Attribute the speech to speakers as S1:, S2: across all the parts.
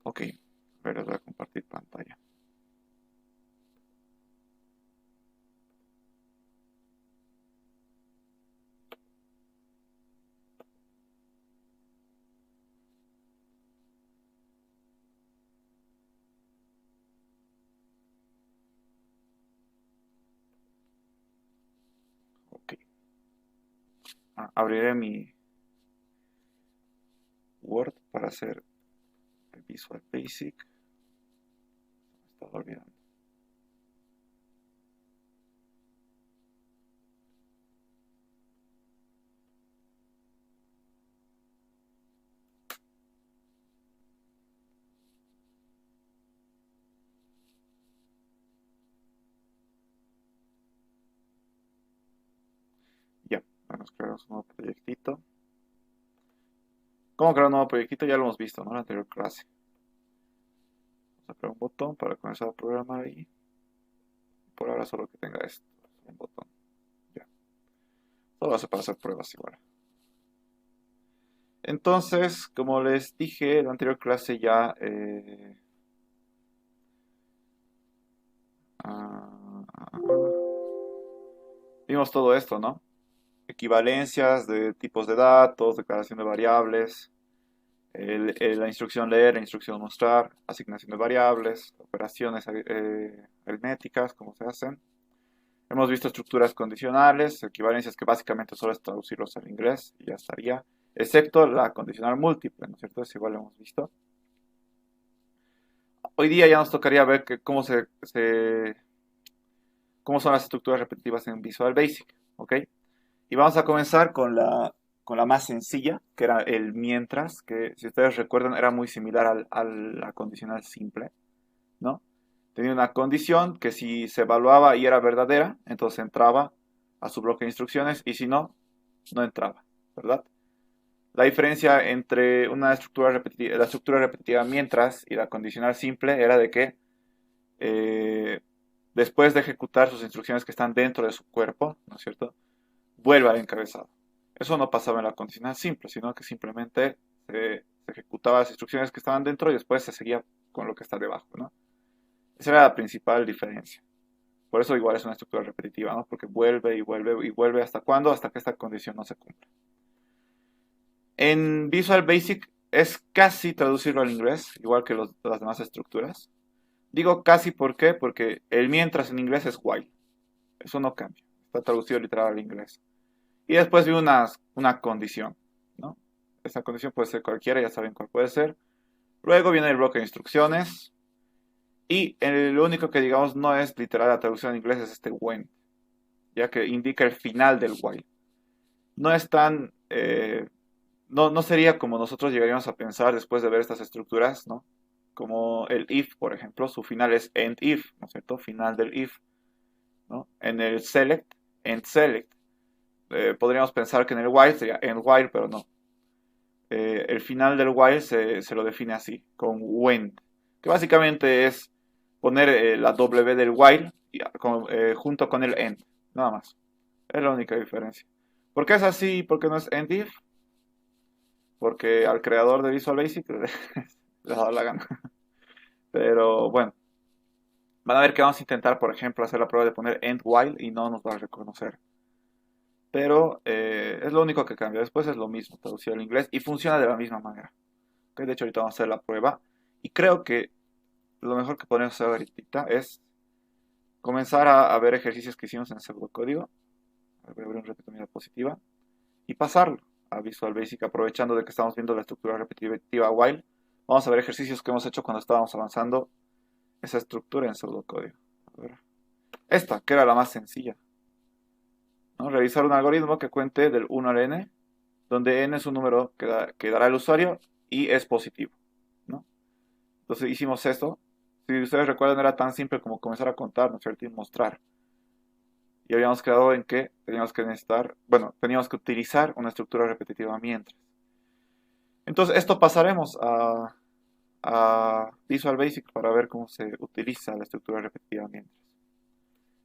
S1: Ok, a ver, les voy a compartir pantalla. Ok, abriré mi Word para hacer el Visual Basic. Me estaba olvidando. Ya, vamos a crear un nuevo proyectito. ¿Cómo crear un nuevo proyectito? Ya lo hemos visto, ¿no? En la anterior clase. Vamos a crear un botón para comenzar a programar ahí. Por ahora solo que tenga esto, un botón. Ya. Solo hace para hacer pruebas igual. Entonces, como les dije en la anterior clase ya vimos todo esto, ¿no? Equivalencias de tipos de datos, declaración de variables, la instrucción leer, la instrucción mostrar, asignación de variables, operaciones aritméticas, cómo se hacen. Hemos visto estructuras condicionales, equivalencias que básicamente solo es traducirlos al inglés y ya estaría, excepto la condicional múltiple, ¿no es cierto? Es igual lo hemos visto. Hoy día ya nos tocaría ver cómo son las estructuras repetitivas en Visual Basic, ¿ok? Y vamos a comenzar con la más sencilla, que era el mientras, que si ustedes recuerdan era muy similar a la condicional simple, ¿no? Tenía una condición que si se evaluaba y era verdadera, entonces entraba a su bloque de instrucciones y si no, no entraba, ¿verdad? La diferencia entre la estructura repetitiva mientras y la condicional simple era de que eh, después de ejecutar sus instrucciones que están dentro de su cuerpo, ¿no es cierto? Vuelve al encabezado. Eso no pasaba en la condicional simple, sino que simplemente se ejecutaba las instrucciones que estaban dentro y después se seguía con lo que está debajo, ¿no? Esa era la principal diferencia. Por eso igual es una estructura repetitiva, ¿no? Porque vuelve y vuelve y vuelve hasta cuándo, hasta que esta condición no se cumpla. En Visual Basic es casi traducirlo al inglés, igual que las demás estructuras. Digo casi, ¿por qué? Porque el mientras en inglés es while. Eso no cambia. Está traducido literal al inglés. Y después vi una condición, ¿no? Esa condición puede ser cualquiera, ya saben cuál puede ser. Luego viene el bloque de instrucciones. Y lo único que digamos no es literal la traducción en inglés es este when, ya que indica el final del while. No es tan, no sería como nosotros llegaríamos a pensar después de ver estas estructuras, ¿no? Como el if, por ejemplo, su final es end if, ¿no es cierto? Final del if, ¿no? En el select, end select. Podríamos pensar que en el while sería end while, pero no. El final del while se lo define así, con when, que básicamente es poner la W del while junto con el end, nada más. Es la única diferencia. ¿Por qué es así y por qué no es end if? Porque al creador de Visual Basic le ha dado la gana. Pero bueno, van a ver que vamos a intentar, por ejemplo, hacer la prueba de poner end while y no nos va a reconocer. Pero es lo único que cambia. Después es lo mismo, traducido al inglés y funciona de la misma manera. ¿Okay? De hecho, ahorita vamos a hacer la prueba. Y creo que lo mejor que podemos hacer ahorita es comenzar a ver ejercicios que hicimos en el pseudocódigo. Voy a abrir un repeto unidad positiva. Y pasarlo a Visual Basic, aprovechando de que estamos viendo la estructura repetitiva while. Vamos a ver ejercicios que hemos hecho cuando estábamos avanzando esa estructura en pseudocódigo. A ver. Esta, que era la más sencilla, ¿no? Realizar un algoritmo que cuente del 1 al n, donde n es un número que dará el usuario y es positivo, ¿no? Entonces hicimos esto. Si ustedes recuerdan, era tan simple como comenzar a contar, ¿no es cierto? Y mostrar. Y habíamos quedado en que teníamos que utilizar una estructura repetitiva mientras. Entonces, esto pasaremos a Visual Basic para ver cómo se utiliza la estructura repetitiva mientras.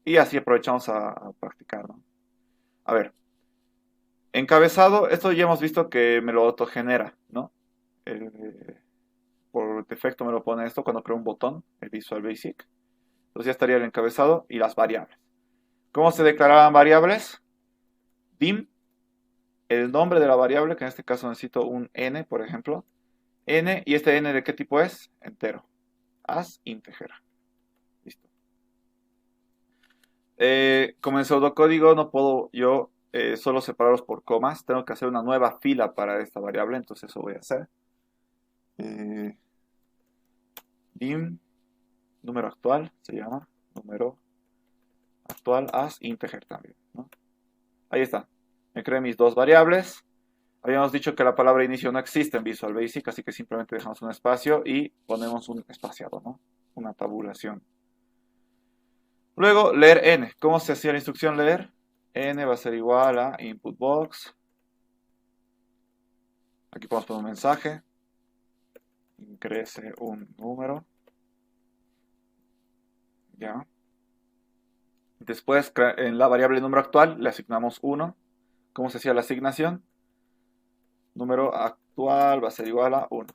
S1: Y así aprovechamos a practicar, ¿no? A ver, encabezado, esto ya hemos visto que me lo autogenera, ¿no? El, por defecto me lo pone esto cuando creo un botón, el Visual Basic. Entonces ya estaría el encabezado y las variables. ¿Cómo se declaraban variables? Dim, el nombre de la variable, que en este caso necesito un n, por ejemplo. N, ¿y este n de qué tipo es? Entero. As integer. Listo. Como en pseudocódigo no puedo yo solo separarlos por comas. Tengo que hacer una nueva fila para esta variable, entonces eso voy a hacer. Dim, número actual, se llama. Número actual as integer también, ¿no? Ahí está. Me creé mis dos variables. Habíamos dicho que la palabra inicio no existe en Visual Basic, así que simplemente dejamos un espacio y ponemos un espaciado, ¿no? Una tabulación. Luego, leer n. ¿Cómo se hacía la instrucción leer? N va a ser igual a input box. Aquí podemos poner un mensaje. Crece un número. Ya. Después, en la variable número actual, le asignamos 1. ¿Cómo se hacía la asignación? Número actual va a ser igual a 1.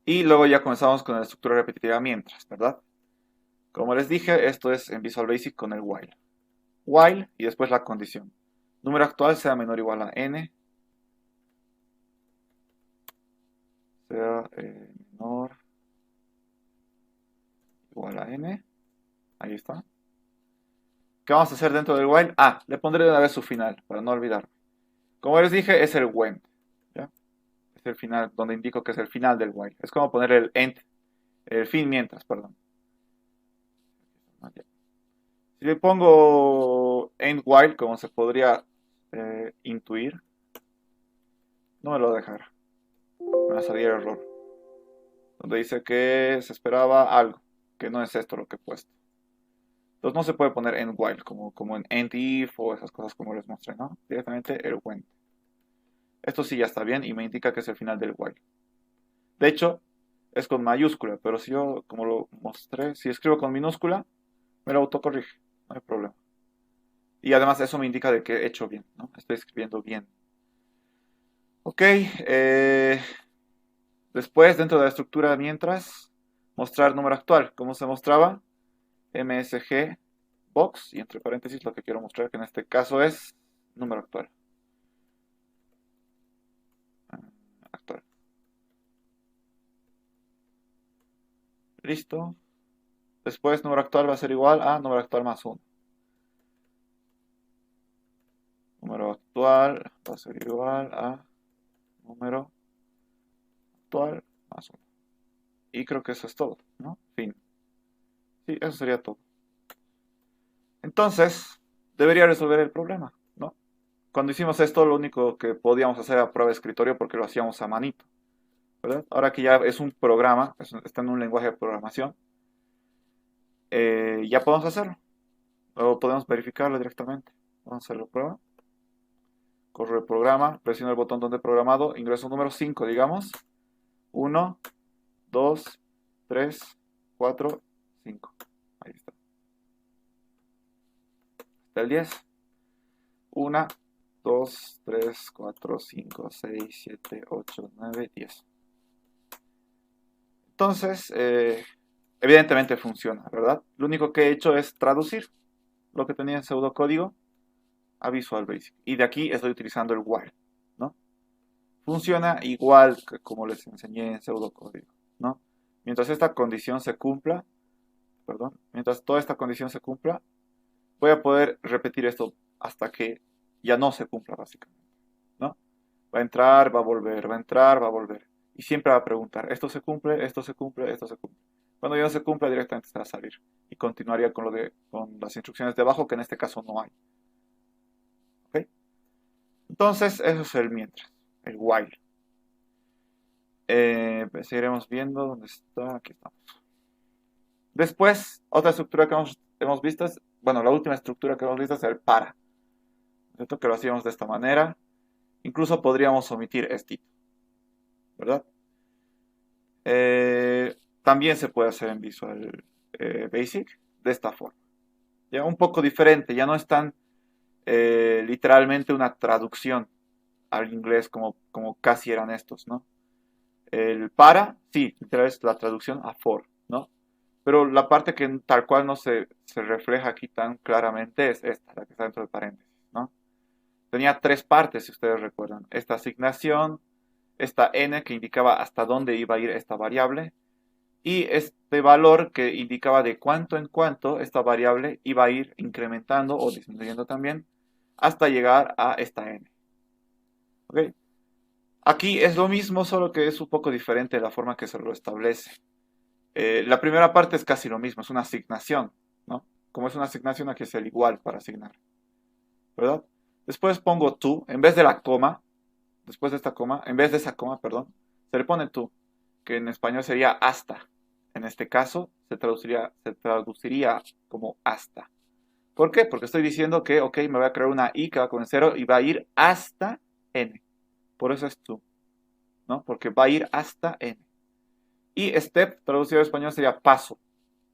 S1: Y luego ya comenzamos con la estructura repetitiva mientras, ¿verdad? Como les dije, esto es en Visual Basic con el while. While y después la condición. Número actual sea menor o igual a n. Sea menor igual a n. Ahí está. ¿Qué vamos a hacer dentro del while? Le pondré de una vez su final, para no olvidarme. Como les dije, es el when. ¿Ya? Es el final, donde indico que es el final del while. Es como poner el end, el fin mientras, perdón. Si le pongo end while, como se podría intuir, no me lo va a dejar. Me va a salir error. Donde dice que se esperaba algo, que no es esto lo que he puesto. Entonces no se puede poner end while, como en end if o esas cosas como les mostré, ¿no? Directamente el when. Esto sí ya está bien y me indica que es el final del while. De hecho, es con mayúscula, pero si yo, como lo mostré, si escribo con minúscula, me lo autocorrige, no hay problema. Y además eso me indica de que he hecho bien, ¿no? Estoy escribiendo bien. Ok, después dentro de la estructura mientras, mostrar número actual. ¿Cómo se mostraba? MSG box y entre paréntesis lo que quiero mostrar que en este caso es número actual. Actual. Listo. Después número actual va a ser igual a número actual más 1. Número actual va a ser igual a número actual más 1. Y creo que eso es todo, ¿no? Fin. Sí, eso sería todo. Entonces, debería resolver el problema, ¿no? Cuando hicimos esto, lo único que podíamos hacer era prueba de escritorio porque lo hacíamos a manito, ¿verdad? Ahora que ya es un programa, está en un lenguaje de programación, ya podemos hacerlo. O podemos verificarlo directamente. Vamos a hacerlo prueba. Corro el programa, presiono el botón donde he programado, ingreso número 5, digamos. 1, 2, 3, 4, 5. Ahí está. Hasta el 10. 1, 2, 3, 4, 5, 6, 7, 8, 9, 10. Entonces, evidentemente funciona, ¿verdad? Lo único que he hecho es traducir lo que tenía en pseudocódigo a Visual Basic. Y de aquí estoy utilizando el while, ¿no? Funciona igual que como les enseñé en pseudocódigo, ¿no? Mientras esta condición se cumpla, perdón, mientras toda esta condición se cumpla, voy a poder repetir esto hasta que ya no se cumpla, básicamente, ¿no? Va a entrar, va a volver, va a entrar, va a volver. Y siempre va a preguntar, ¿esto se cumple? ¿Esto se cumple? ¿Esto se cumple? Cuando ya no se cumpla, directamente se va a salir. Y continuaría con las instrucciones de abajo, que en este caso no hay. ¿Ok? Entonces, eso es el mientras, el while. Seguiremos viendo dónde está. Aquí estamos. Después, otra estructura que hemos visto es, bueno, la última estructura que hemos visto es el para. ¿Cierto? Que lo hacíamos de esta manera. Incluso podríamos omitir este, ¿verdad? También se puede hacer en Visual Basic de esta forma. Ya un poco diferente, ya no es tan literalmente una traducción al inglés como casi eran estos, ¿no? El para, sí, literal es la traducción a for, ¿no? Pero la parte que tal cual no se refleja aquí tan claramente es esta, la que está dentro de paréntesis, ¿no? Tenía tres partes, si ustedes recuerdan. Esta asignación, esta n que indicaba hasta dónde iba a ir esta variable, y este valor que indicaba de cuánto en cuánto esta variable iba a ir incrementando o disminuyendo también hasta llegar a esta n. ¿Ok? Aquí es lo mismo, solo que es un poco diferente la forma que se lo establece. La primera parte es casi lo mismo, es una asignación, ¿no? Como es una asignación, aquí es el igual para asignar, ¿verdad? Después pongo tú, en vez de la coma, después de esta coma, en vez de esa coma, perdón, se le pone tú, que en español sería hasta. En este caso, se traduciría como hasta. ¿Por qué? Porque estoy diciendo que, ok, me voy a crear una i que va con 0 y va a ir hasta n. Por eso es tú, ¿no? Porque va a ir hasta n. Y step, traducido al español, sería paso,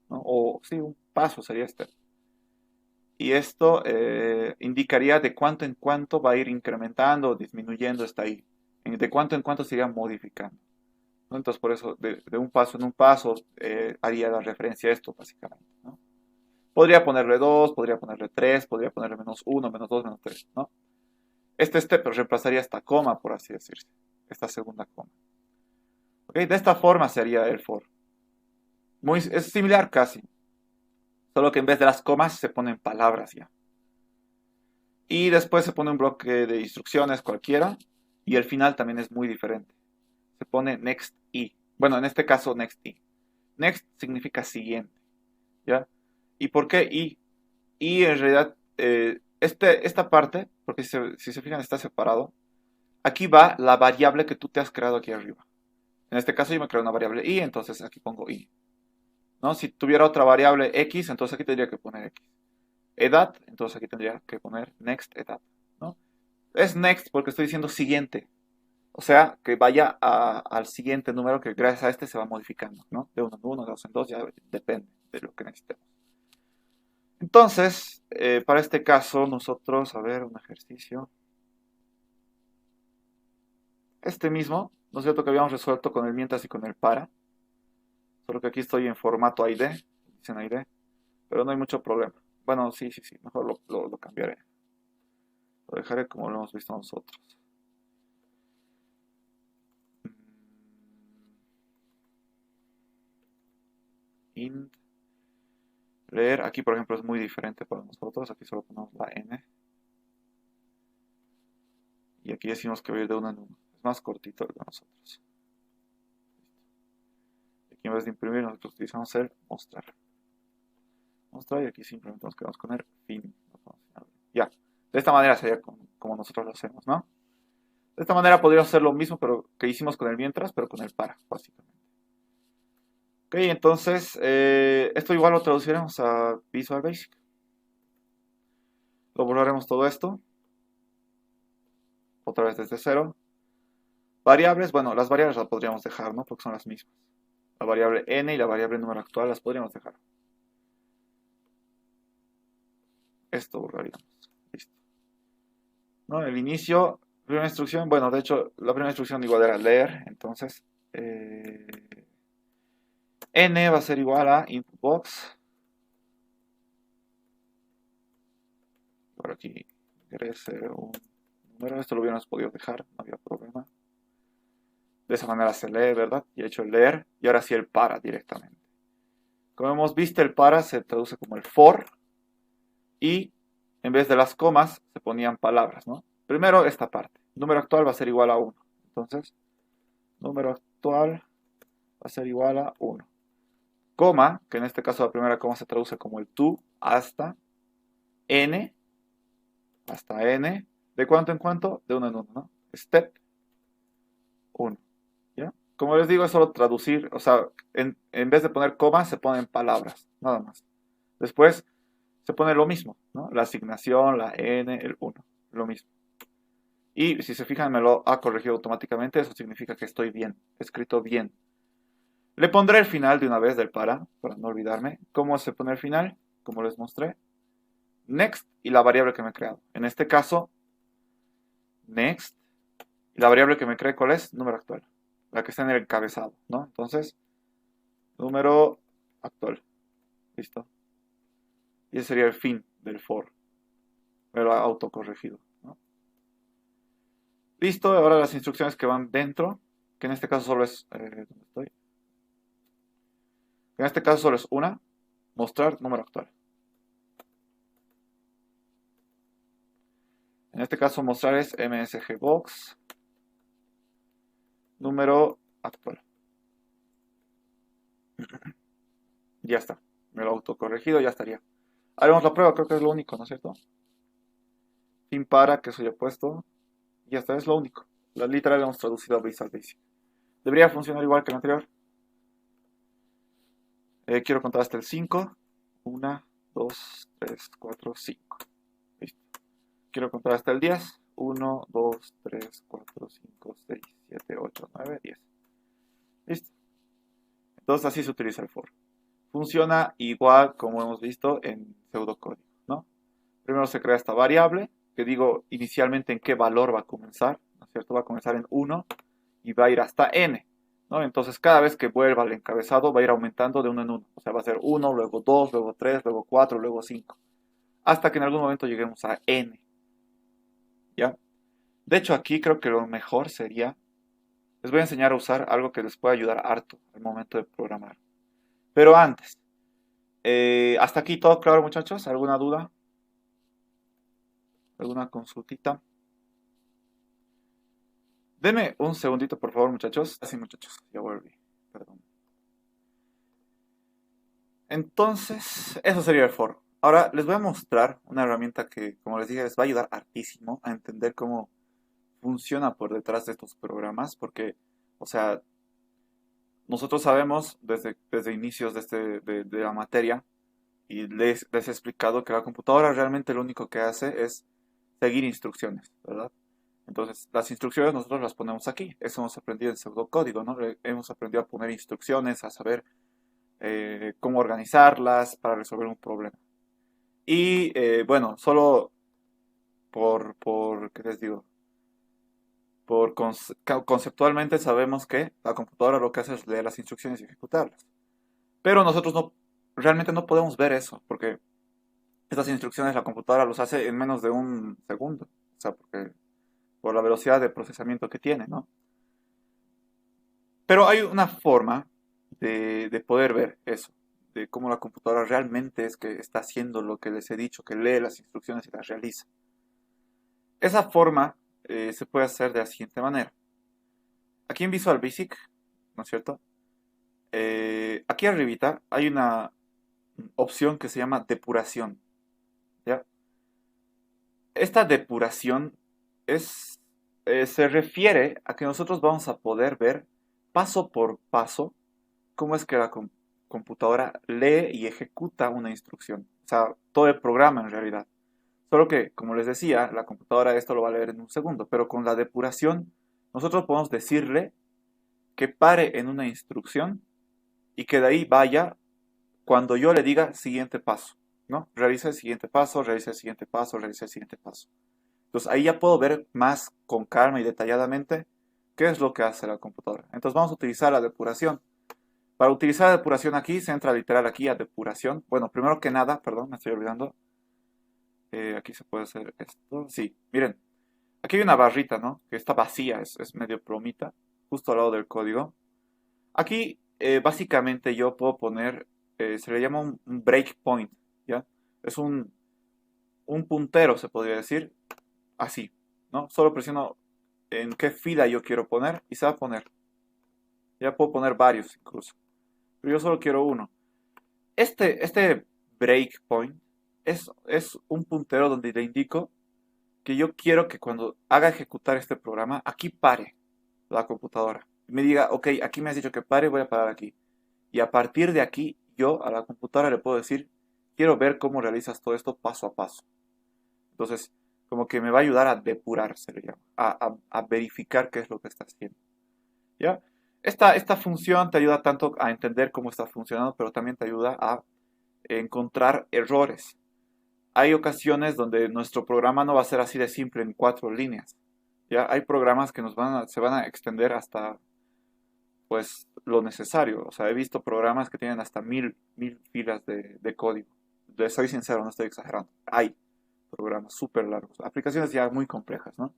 S1: ¿no? O sí, un paso sería step. Y esto indicaría de cuánto en cuánto va a ir incrementando o disminuyendo esta i. De cuánto en cuánto se iría modificando, ¿no? Entonces, por eso, de un paso en un paso, haría la referencia a esto, básicamente, ¿no? Podría ponerle 2, podría ponerle 3, podría ponerle menos 1, menos 2, menos 3, ¿no? Este step reemplazaría esta coma, por así decirse, esta segunda coma. ¿Ok? De esta forma sería el for. Es similar casi, solo que en vez de las comas se ponen palabras ya. Y después se pone un bloque de instrucciones cualquiera, y el final también es muy diferente. Se pone next i. Bueno, en este caso next i. Next significa siguiente, ¿ya? ¿Y por qué i? I en realidad, esta parte, porque si se fijan está separado, aquí va la variable que tú te has creado aquí arriba. En este caso yo me creo una variable i, entonces aquí pongo i, ¿no? Si tuviera otra variable x, entonces aquí tendría que poner x. Edad, entonces aquí tendría que poner next edad, ¿no? Es next porque estoy diciendo siguiente. O sea, que vaya al siguiente número que gracias a este se va modificando, ¿no? De 1 en 1, de 2 en 2, ya depende de lo que necesitemos. Entonces, para este caso, nosotros, a ver, un ejercicio. Este mismo, ¿no es cierto? Que habíamos resuelto con el mientras y con el para. Solo que aquí estoy en formato AID, dicen AID, pero no hay mucho problema. Bueno, sí, mejor lo cambiaré. Lo dejaré como lo hemos visto nosotros. Int. Leer, aquí por ejemplo es muy diferente para nosotros, aquí solo ponemos la n. Y aquí decimos que va a ir de uno en uno. Es más cortito el de nosotros. Aquí en vez de imprimir nosotros utilizamos el mostrar. Mostrar y aquí simplemente nos quedamos con el fin. Ya, de esta manera sería como nosotros lo hacemos, ¿no? De esta manera podríamos hacer lo mismo pero que hicimos con el mientras, pero con el para, básicamente. Ok, entonces, esto igual lo traduciremos a Visual Basic. Lo borraremos todo esto. Otra vez desde cero. Variables, bueno, las variables las podríamos dejar, ¿no? Porque son las mismas. La variable n y la variable número actual las podríamos dejar. Esto borraríamos. Listo. ¿No? El inicio, primera instrucción, bueno, de hecho, la primera instrucción igual era leer, entonces, n va a ser igual a input box. Por aquí ingrese un número, esto lo hubiéramos podido dejar, no había problema. De esa manera se lee, ¿verdad? Y he hecho el leer, y ahora sí el para directamente. Como hemos visto, el para se traduce como el for, y en vez de las comas se ponían palabras, ¿no? Primero esta parte, número actual va a ser igual a 1. Entonces, número actual va a ser igual a 1. Coma, que en este caso la primera coma se traduce como el tú, hasta n, ¿de cuánto en cuánto? De 1 en 1, ¿no? Step 1, ¿ya? Como les digo, es solo traducir, o sea, en vez de poner comas se ponen palabras, nada más. Después se pone lo mismo, ¿no? La asignación, la n, el 1, lo mismo. Y si se fijan, me lo ha corregido automáticamente, eso significa que estoy bien, escrito bien. Le pondré el final de una vez del para no olvidarme. ¿Cómo se pone el final? Como les mostré. Next y la variable que me he creado. En este caso, next. Y la variable que me creé, ¿cuál es? Número actual. la que está en el encabezado, ¿no? Entonces, número actual. ¿Listo? Y ese sería el fin del for, pero autocorregido, ¿no? Listo, ahora las instrucciones que van dentro, que en este caso solo es, ¿dónde estoy? En este caso solo es una, mostrar número actual. En este caso mostrar es msgbox número actual. Ya está, me lo autocorregido, ya estaría. Haremos la prueba, creo que es lo único, ¿no es cierto? Fin para, que eso ya he puesto. Y ya está, es lo único. La literal hemos traducido a Visual Basic. Debería funcionar igual que el anterior. Quiero contar hasta el 5. 1, 2, 3, 4, 5. Listo. Quiero contar hasta el 10. 1, 2, 3, 4, 5, 6, 7, 8, 9, 10. Listo. Entonces así se utiliza el for. Funciona igual como hemos visto en pseudocódigo, ¿no? Primero se crea esta variable, que digo inicialmente en qué valor va a comenzar, ¿no es cierto? Va a comenzar en 1 y va a ir hasta n, ¿no? Entonces cada vez que vuelva al encabezado va a ir aumentando de uno en uno. O sea, va a ser 1, luego 2, luego 3, luego 4, luego 5. Hasta que en algún momento lleguemos a n, ¿ya? De hecho aquí creo que lo mejor sería, les voy a enseñar a usar algo que les pueda ayudar harto al momento de programar. Pero antes, hasta aquí todo claro, muchachos. ¿Alguna duda? ¿Alguna consultita? Deme un segundito, por favor, muchachos. Así, muchachos, ya volví. Perdón. Entonces, eso sería el foro. Ahora les voy a mostrar una herramienta que, como les dije, les va a ayudar hartísimo a entender cómo funciona por detrás de estos programas, porque, o sea, nosotros sabemos desde inicios de la materia y les he explicado que la computadora realmente lo único que hace es seguir instrucciones, ¿verdad? Entonces, las instrucciones nosotros las ponemos aquí. Eso hemos aprendido en pseudocódigo, ¿no? Hemos aprendido a poner instrucciones, a saber cómo organizarlas para resolver un problema. Y bueno, solo ¿qué les digo? Conceptualmente sabemos que la computadora lo que hace es leer las instrucciones y ejecutarlas. Pero nosotros realmente no podemos ver eso, porque estas instrucciones la computadora los hace en menos de un segundo. O sea, por la velocidad de procesamiento que tiene, ¿no? Pero hay una forma de poder ver eso, de cómo la computadora realmente es que está haciendo lo que les he dicho, que lee las instrucciones y las realiza. Esa forma se puede hacer de la siguiente manera. Aquí en Visual Basic, ¿no es cierto? Aquí arribita hay una opción que se llama depuración, ¿ya? Esta depuración se refiere a que nosotros vamos a poder ver paso por paso cómo es que la computadora lee y ejecuta una instrucción. O sea, todo el programa en realidad. Solo que, como les decía, la computadora esto lo va a leer en un segundo, pero con la depuración nosotros podemos decirle que pare en una instrucción y que de ahí vaya cuando yo le diga siguiente paso, ¿no? Realiza el siguiente paso, realiza el siguiente paso, realiza el siguiente paso. Entonces ahí ya puedo ver más con calma y detalladamente qué es lo que hace la computadora. Entonces vamos a utilizar la depuración. Para utilizar la depuración aquí, se entra literal aquí a depuración. Bueno, primero que nada, perdón, me estoy olvidando. Aquí se puede hacer esto. Sí, miren, aquí hay una barrita, ¿no? Que está vacía, es medio plomita, justo al lado del código. Aquí, básicamente, yo puedo poner, se le llama un breakpoint, ¿ya? Es un puntero, se podría decir, así, ¿no? Solo presiono en qué fila yo quiero poner y se va a poner. Ya puedo poner varios incluso, pero yo solo quiero uno. Este breakpoint es un puntero donde le indico que yo quiero que cuando haga ejecutar este programa, aquí pare la computadora. Me diga, ok, aquí me has dicho que pare, voy a parar aquí. Y a partir de aquí, yo a la computadora le puedo decir, quiero ver cómo realizas todo esto paso a paso. Entonces, como que me va a ayudar a depurar, se le llama, a verificar qué es lo que está haciendo. ¿Ya? Esta función te ayuda tanto a entender cómo está funcionando, pero también te ayuda a encontrar errores. Hay ocasiones donde nuestro programa no va a ser así de simple en 4 líneas. ¿Ya? Hay programas que se van a extender hasta pues lo necesario. O sea, he visto programas que tienen hasta mil filas de código. Les soy sincero, no estoy exagerando. Hay programas súper largos, aplicaciones ya muy complejas, ¿no?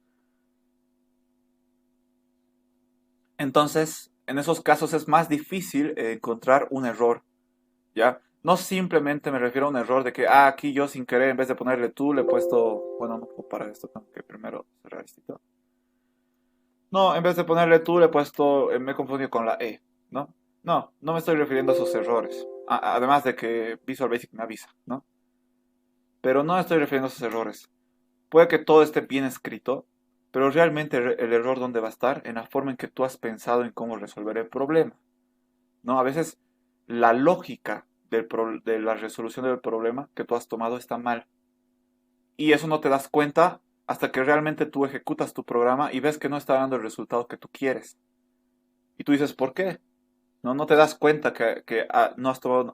S1: Entonces, en esos casos es más difícil encontrar un error, ¿ya? No simplemente me refiero a un error de que, aquí yo sin querer, en vez de ponerle tú, le he puesto, bueno, no puedo parar esto, tengo que primero cerrar esto. No, en vez de ponerle tú, le he puesto, me he confundido con la E, ¿no? No, no me estoy refiriendo a esos errores. Además de que Visual Basic me avisa, ¿no? Pero no estoy refiriendo a esos errores. Puede que todo esté bien escrito, pero realmente el error dónde va a estar en la forma en que tú has pensado en cómo resolver el problema, ¿no? A veces la lógica de la resolución del problema que tú has tomado está mal. Y eso no te das cuenta hasta que realmente tú ejecutas tu programa y ves que no está dando el resultado que tú quieres. Y tú dices, ¿por qué? No te das cuenta que no has tomado,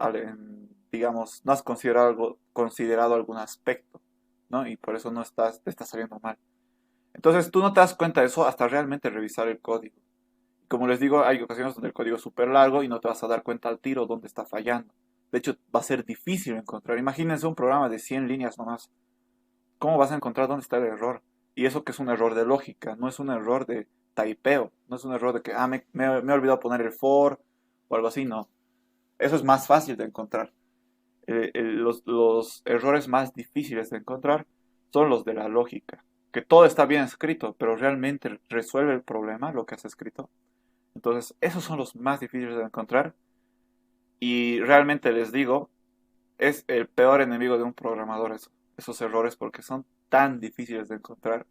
S1: digamos, no has considerado algún aspecto, ¿no? Y por eso te está saliendo mal. Entonces tú no te das cuenta de eso hasta realmente revisar el código. Como les digo, hay ocasiones donde el código es súper largo y no te vas a dar cuenta al tiro dónde está fallando. De hecho, va a ser difícil encontrar. Imagínense un programa de 100 líneas nomás. ¿Cómo vas a encontrar dónde está el error? Y eso que es un error de lógica, no es un error de typeo, no es un error de que me he olvidado poner el for o algo así, no. Eso es más fácil de encontrar. Los errores más difíciles de encontrar son los de la lógica, que todo está bien escrito, pero realmente resuelve el problema lo que has escrito. Entonces, esos son los más difíciles de encontrar y realmente les digo, es el peor enemigo de un programador esos errores porque son tan difíciles de encontrar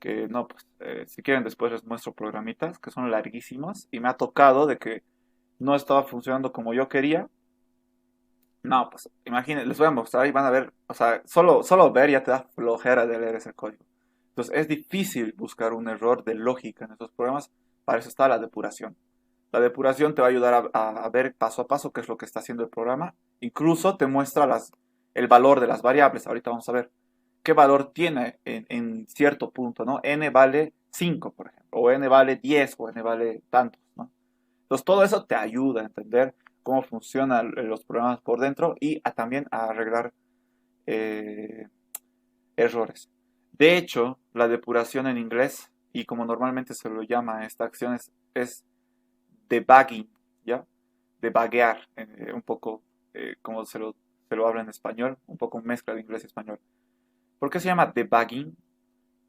S1: que no, pues si quieren después les muestro programitas que son larguísimos y me ha tocado de que no estaba funcionando como yo quería. No, pues imagínense, les voy a mostrar y van a ver, o sea, solo ver ya te da flojera de leer ese código. Entonces es difícil buscar un error de lógica en estos programas, para eso está la depuración. La depuración te va a ayudar a ver paso a paso qué es lo que está haciendo el programa. Incluso te muestra el valor de las variables. Ahorita vamos a ver qué valor tiene en cierto punto, ¿no? N vale 5, por ejemplo, o N vale 10, o N vale tantos, ¿no? Entonces todo eso te ayuda a entender cómo funcionan los programas por dentro y también a arreglar eh, errores. De hecho, la depuración en inglés, y como normalmente se lo llama a esta acción, es debugging, ¿ya? Debuguear, un poco como se lo habla en español, un poco mezcla de inglés y español. ¿Por qué se llama debugging?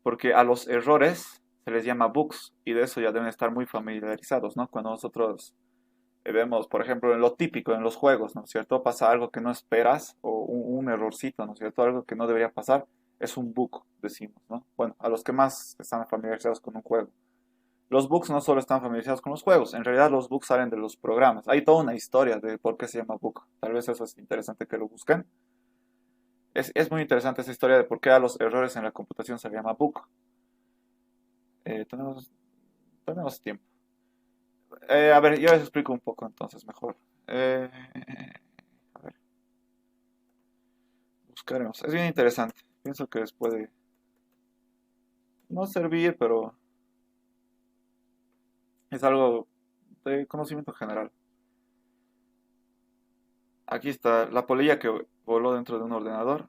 S1: Porque a los errores se les llama bugs, y de eso ya deben estar muy familiarizados, ¿no? Cuando nosotros vemos, por ejemplo, en lo típico, en los juegos, ¿no es cierto? Pasa algo que no esperas, o un errorcito, ¿no es cierto? Algo que no debería pasar, es un bug, decimos, ¿no? Bueno, a los que más están familiarizados con un juego. Los bugs no solo están familiarizados con los juegos, en realidad los bugs salen de los programas. Hay toda una historia de por qué se llama bug. Tal vez eso es interesante que lo busquen. Es muy interesante esa historia de por qué a los errores en la computación se le llama bug. Eh, tenemos, tenemos tiempo. A ver, yo les explico un poco entonces mejor. A ver, buscaremos. Es bien interesante. Pienso que les puede no servir, pero es algo de conocimiento general. Aquí está la polilla que voló dentro de un ordenador.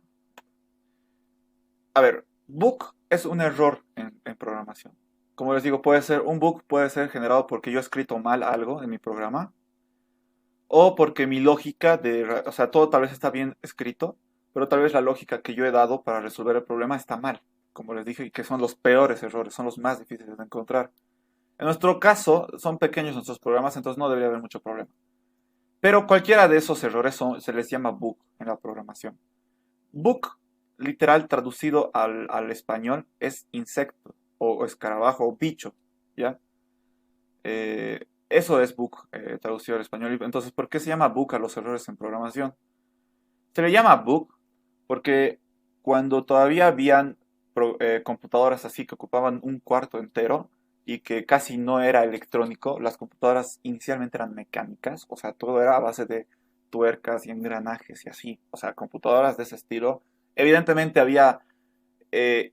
S1: A ver, bug es un error en programación. Como les digo, puede ser un bug, puede ser generado porque yo he escrito mal algo en mi programa, o porque mi lógica o sea, todo tal vez está bien escrito, pero tal vez la lógica que yo he dado para resolver el problema está mal, como les dije, y que son los peores errores, son los más difíciles de encontrar. En nuestro caso, son pequeños nuestros programas, entonces no debería haber mucho problema. Pero cualquiera de esos errores se les llama bug en la programación. Bug, literal traducido al español, es insecto, o escarabajo, o bicho, ¿ya? Eso es bug, traducido al español. Entonces, ¿por qué se llama bug a los errores en programación? Se le llama bug porque cuando todavía habían computadoras así que ocupaban un cuarto entero y que casi no era electrónico, las computadoras inicialmente eran mecánicas, o sea, todo era a base de tuercas y engranajes y así, o sea, computadoras de ese estilo. Evidentemente había eh,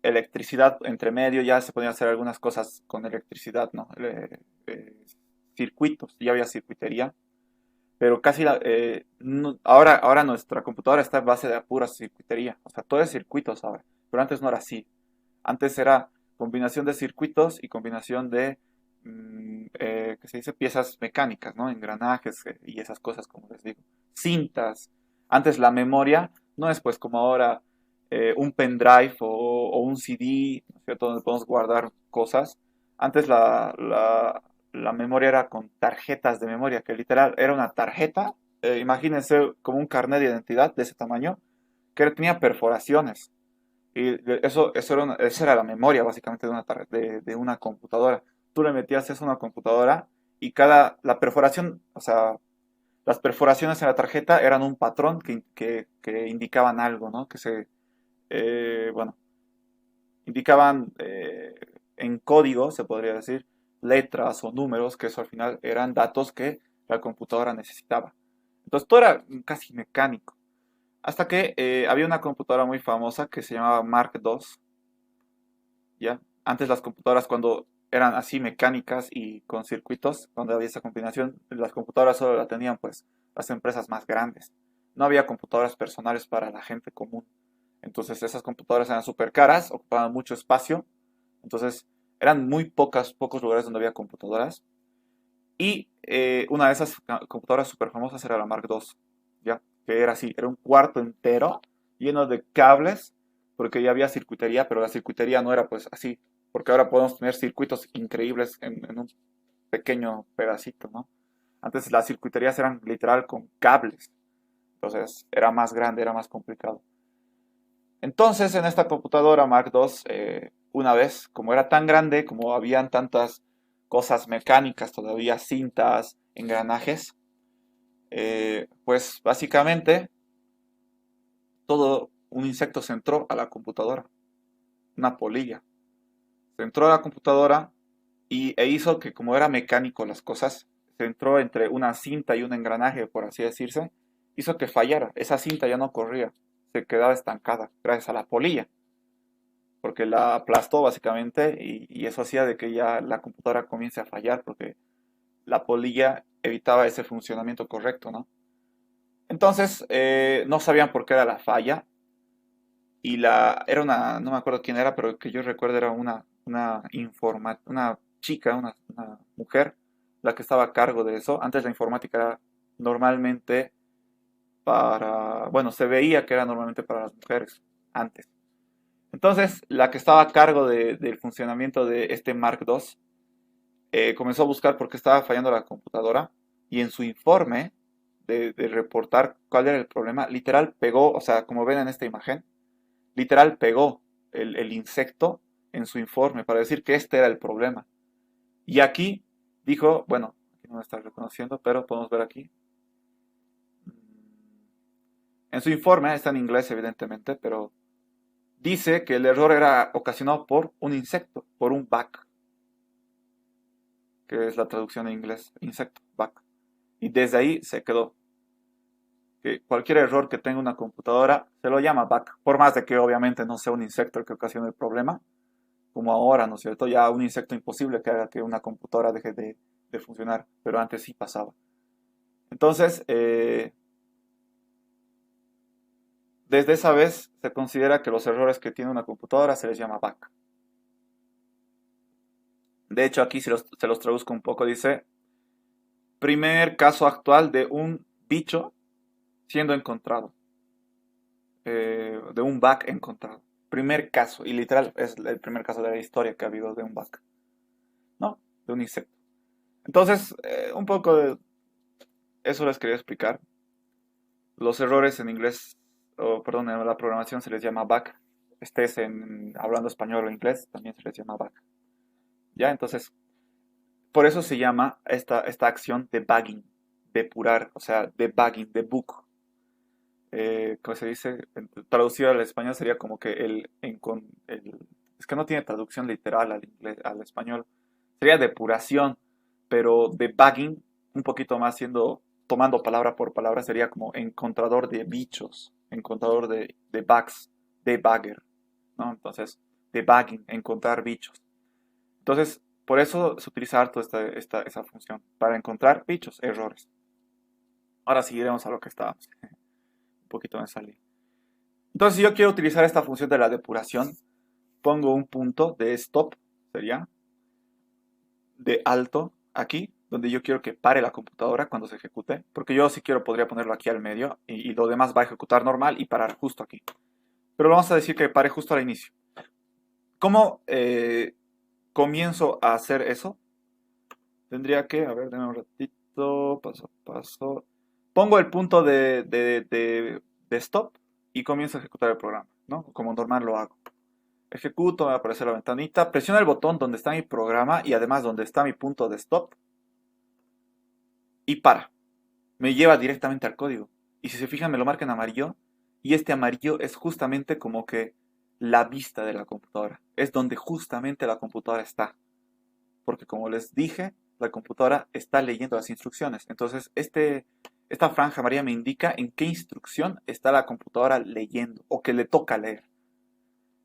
S1: electricidad entre medio, ya se podían hacer algunas cosas con electricidad, ¿no? Circuitos, ya había circuitería, pero casi ahora nuestra computadora está en base de pura circuitería, o sea, todo es circuitos ahora, pero antes no era así. Antes era combinación de circuitos y combinación de, ¿qué se dice? Piezas mecánicas, ¿no? Engranajes y esas cosas, como les digo. Cintas. Antes la memoria no es pues como ahora un pendrive o un CD, ¿no es cierto? Donde podemos guardar cosas. Antes la memoria era con tarjetas de memoria, que literal era una tarjeta, imagínense como un carnet de identidad de ese tamaño, que tenía perforaciones. Y esa era la memoria básicamente de una computadora. Tú le metías eso a una computadora y la perforación, o sea, las perforaciones en la tarjeta eran un patrón que indicaban algo, ¿no? Bueno, indicaban en código, se podría decir, letras o números, que eso al final eran datos que la computadora necesitaba. Entonces todo era casi mecánico. Hasta que había una computadora muy famosa que se llamaba Mark II, ¿ya? Antes las computadoras cuando eran así mecánicas y con circuitos, cuando había esa combinación, las computadoras solo la tenían pues las empresas más grandes. No había computadoras personales para la gente común. Entonces esas computadoras eran súper caras, ocupaban mucho espacio. Entonces eran muy pocos lugares donde había computadoras. Y una de esas computadoras súper famosas era la Mark II, ¿ya? Que era así, era un cuarto entero lleno de cables, porque ya había circuitería, pero la circuitería no era pues así, porque ahora podemos tener circuitos increíbles en un pequeño pedacito, ¿no? Antes las circuiterías eran literal con cables, entonces era más grande, era más complicado. Entonces en esta computadora Mark II, una vez, como era tan grande, como habían tantas cosas mecánicas todavía, cintas, engranajes, pues básicamente todo un insecto se entró a la computadora, una polilla. Se entró a la computadora e hizo que como era mecánico las cosas, se entró entre una cinta y un engranaje, por así decirse, hizo que fallara. Esa cinta ya no corría, se quedaba estancada gracias a la polilla, porque la aplastó básicamente y eso hacía de que ya la computadora comience a fallar, porque la polilla evitaba ese funcionamiento correcto, ¿no? Entonces, no sabían por qué era la falla y era no me acuerdo quién era, pero que yo recuerdo era una chica, una mujer, la que estaba a cargo de eso. Antes la informática era normalmente bueno, se veía que era normalmente para las mujeres, antes. Entonces, la que estaba a cargo del funcionamiento de este Mark II comenzó a buscar por qué estaba fallando la computadora y en su informe de reportar cuál era el problema, literal pegó, o sea, como ven en esta imagen, literal pegó el insecto en su informe para decir que este era el problema. Y aquí dijo, bueno, aquí no me está reconociendo, pero podemos ver aquí. En su informe, está en inglés evidentemente, pero dice que el error era ocasionado por un insecto, por un bug, que es la traducción en inglés, insecto, bug. Y desde ahí se quedó. Que cualquier error que tenga una computadora se lo llama bug, por más de que obviamente no sea un insecto el que ocasione el problema, como ahora, ¿no es cierto? Ya un insecto imposible que haga que una computadora deje de funcionar, pero antes sí pasaba. Entonces, desde esa vez se considera que los errores que tiene una computadora se les llama bug. De hecho, aquí se los traduzco un poco, dice, primer caso actual de un bicho siendo encontrado, de un bug encontrado. Primer caso, y literal es el primer caso de la historia que ha habido de un bug, ¿no? De un insecto. Entonces, un poco de eso les quería explicar. Los errores en inglés, o perdón, en la programación se les llama bug. Hablando español o inglés, también se les llama bug. ¿Ya? Entonces, por eso se llama esta acción debugging, depurar, o sea, debugging, debug. ¿Cómo se dice? Traducido al español sería como que es que no tiene traducción literal al inglés, al español. Sería depuración, pero debugging, un poquito más tomando palabra por palabra, sería como encontrador de bichos, encontrador de bugs, debugger, ¿no? Entonces, debugging, encontrar bichos. Entonces, por eso se utiliza harto esa función, para encontrar bichos, errores. Ahora seguiremos a lo que estábamos. Un poquito me salí. Entonces, si yo quiero utilizar esta función de la depuración, pongo un punto de stop, sería, de alto, aquí, donde yo quiero que pare la computadora cuando se ejecute, porque yo si quiero podría ponerlo aquí al medio y lo demás va a ejecutar normal y parar justo aquí. Pero vamos a decir que pare justo al inicio. ¿Cómo comienzo a hacer eso? Tendría que, a ver, denme un ratito, paso a paso. Pongo el punto de stop y comienzo a ejecutar el programa, ¿no? Como normal lo hago. Ejecuto, me va a aparecer la ventanita, presiono el botón donde está mi programa y además donde está mi punto de stop y para. Me lleva directamente al código. Y si se fijan, me lo marca en amarillo y este amarillo es justamente como que la vista de la computadora. Es donde justamente la computadora está. Porque como les dije, la computadora está leyendo las instrucciones. Entonces, esta franja amarilla me indica en qué instrucción está la computadora leyendo o que le toca leer.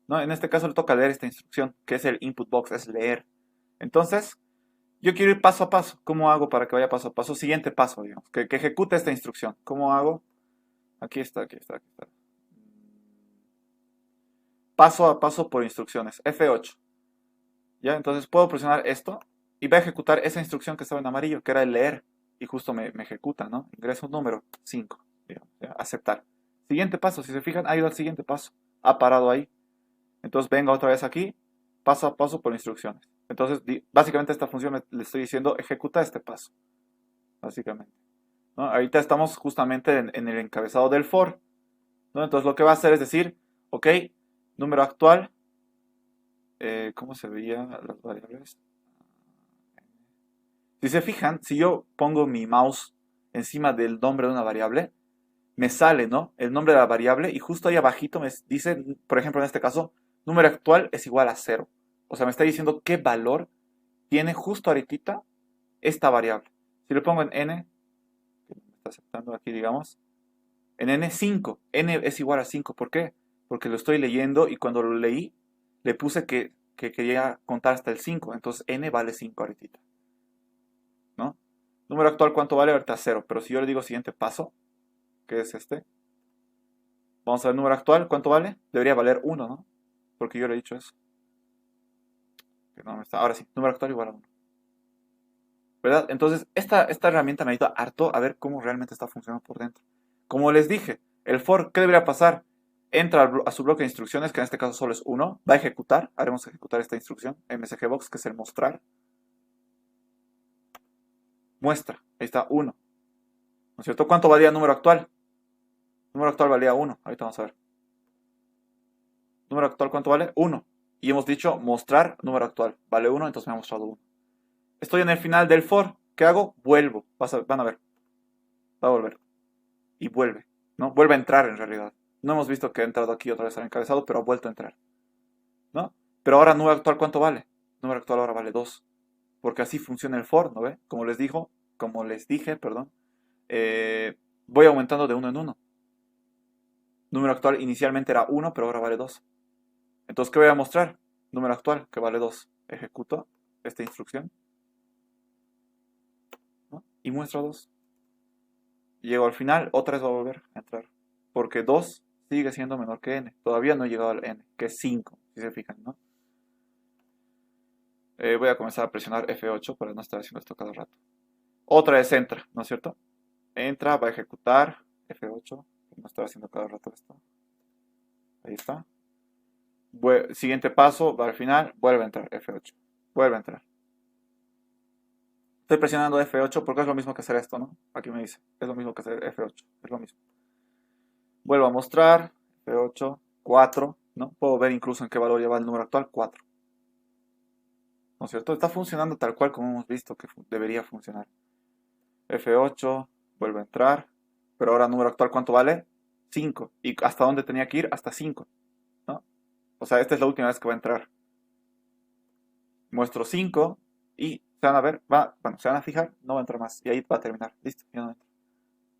S1: ¿No? En este caso le toca leer esta instrucción, que es el input box, es leer. Entonces, yo quiero ir paso a paso. ¿Cómo hago para que vaya paso a paso? Siguiente paso, digamos, que ejecute esta instrucción. ¿Cómo hago? Aquí está, aquí está, aquí está. Paso a paso por instrucciones. F8. ¿Ya? Entonces puedo presionar esto y va a ejecutar esa instrucción que estaba en amarillo, que era el leer. Y justo me ejecuta, ¿no? Ingresa un número, 5. Digamos, ¿ya? Aceptar. Siguiente paso, si se fijan, ha ido al siguiente paso. Ha parado ahí. Entonces venga otra vez aquí, paso a paso por instrucciones. Entonces, básicamente esta función le estoy diciendo, ejecuta este paso. Básicamente. ¿No? Ahorita estamos justamente en el encabezado del for. ¿No? Entonces lo que va a hacer es decir, ok, número actual. ¿Cómo se veían las variables? Si se fijan, si yo pongo mi mouse encima del nombre de una variable, me sale, ¿no? El nombre de la variable y justo ahí abajito me dice, por ejemplo, en este caso, número actual es igual a 0. O sea, me está diciendo qué valor tiene justo ahorita esta variable. Si le pongo en n, que me está aceptando aquí, digamos, en n 5, n es igual a 5. ¿Por qué? Porque lo estoy leyendo y cuando lo leí, le puse que quería contar hasta el 5. Entonces n vale 5 ahorita. ¿No? Número actual, ¿cuánto vale? Ahorita 0. Pero si yo le digo siguiente paso, que es este, vamos a ver el número actual, ¿cuánto vale? Debería valer 1, ¿no? Porque yo le he dicho eso. No, ahora sí, número actual igual a 1. ¿Verdad? Entonces, esta herramienta me ayuda harto a ver cómo realmente está funcionando por dentro. Como les dije, el for, ¿qué debería pasar? Entra a su bloque de instrucciones, que en este caso solo es 1, va a ejecutar, haremos ejecutar esta instrucción, msgbox, que es el mostrar. Muestra, ahí está 1. ¿No es cierto? ¿Cuánto valía el número actual? El número actual valía 1, ahorita vamos a ver. ¿Número actual cuánto vale? 1. Y hemos dicho mostrar número actual. Vale 1, entonces me ha mostrado 1. Estoy en el final del for. ¿Qué hago? Vuelvo. Van a ver. Va a volver. Y vuelve. ¿No? Vuelve a entrar en realidad. No hemos visto que ha entrado aquí otra vez al encabezado, pero ha vuelto a entrar. ¿No? Pero ahora número actual ¿cuánto vale? Número actual ahora vale 2. Porque así funciona el for, ¿no ve? Como les dije, perdón. Voy aumentando de 1 en 1. Número actual inicialmente era 1, pero ahora vale 2. Entonces, ¿qué voy a mostrar? Número actual, que vale 2. Ejecuto esta instrucción, ¿no? Y muestro 2. Llego al final, otra vez va a volver a entrar. Porque 2 sigue siendo menor que n. Todavía no he llegado al n, que es 5, si se fijan, ¿no? Voy a comenzar a presionar F8 para no estar haciendo esto cada rato. Otra vez entra, ¿no es cierto? Entra, va a ejecutar F8. No estar haciendo cada rato esto. Ahí está. Siguiente paso, va al final, vuelve a entrar F8. Vuelve a entrar. Estoy presionando F8 porque es lo mismo que hacer esto, ¿no? Aquí me dice, es lo mismo que hacer F8, es lo mismo. Vuelvo a mostrar, F8, 4, ¿no? Puedo ver incluso en qué valor lleva el número actual, 4. ¿No es cierto? Está funcionando tal cual como hemos visto que debería funcionar. F8, vuelve a entrar, pero ahora número actual, ¿cuánto vale? 5. ¿Y hasta dónde tenía que ir? Hasta 5, ¿no? O sea, esta es la última vez que va a entrar. Muestro 5 y se van a ver, bueno, se van a fijar, no va a entrar más. Y ahí va a terminar. Listo, ya no entra.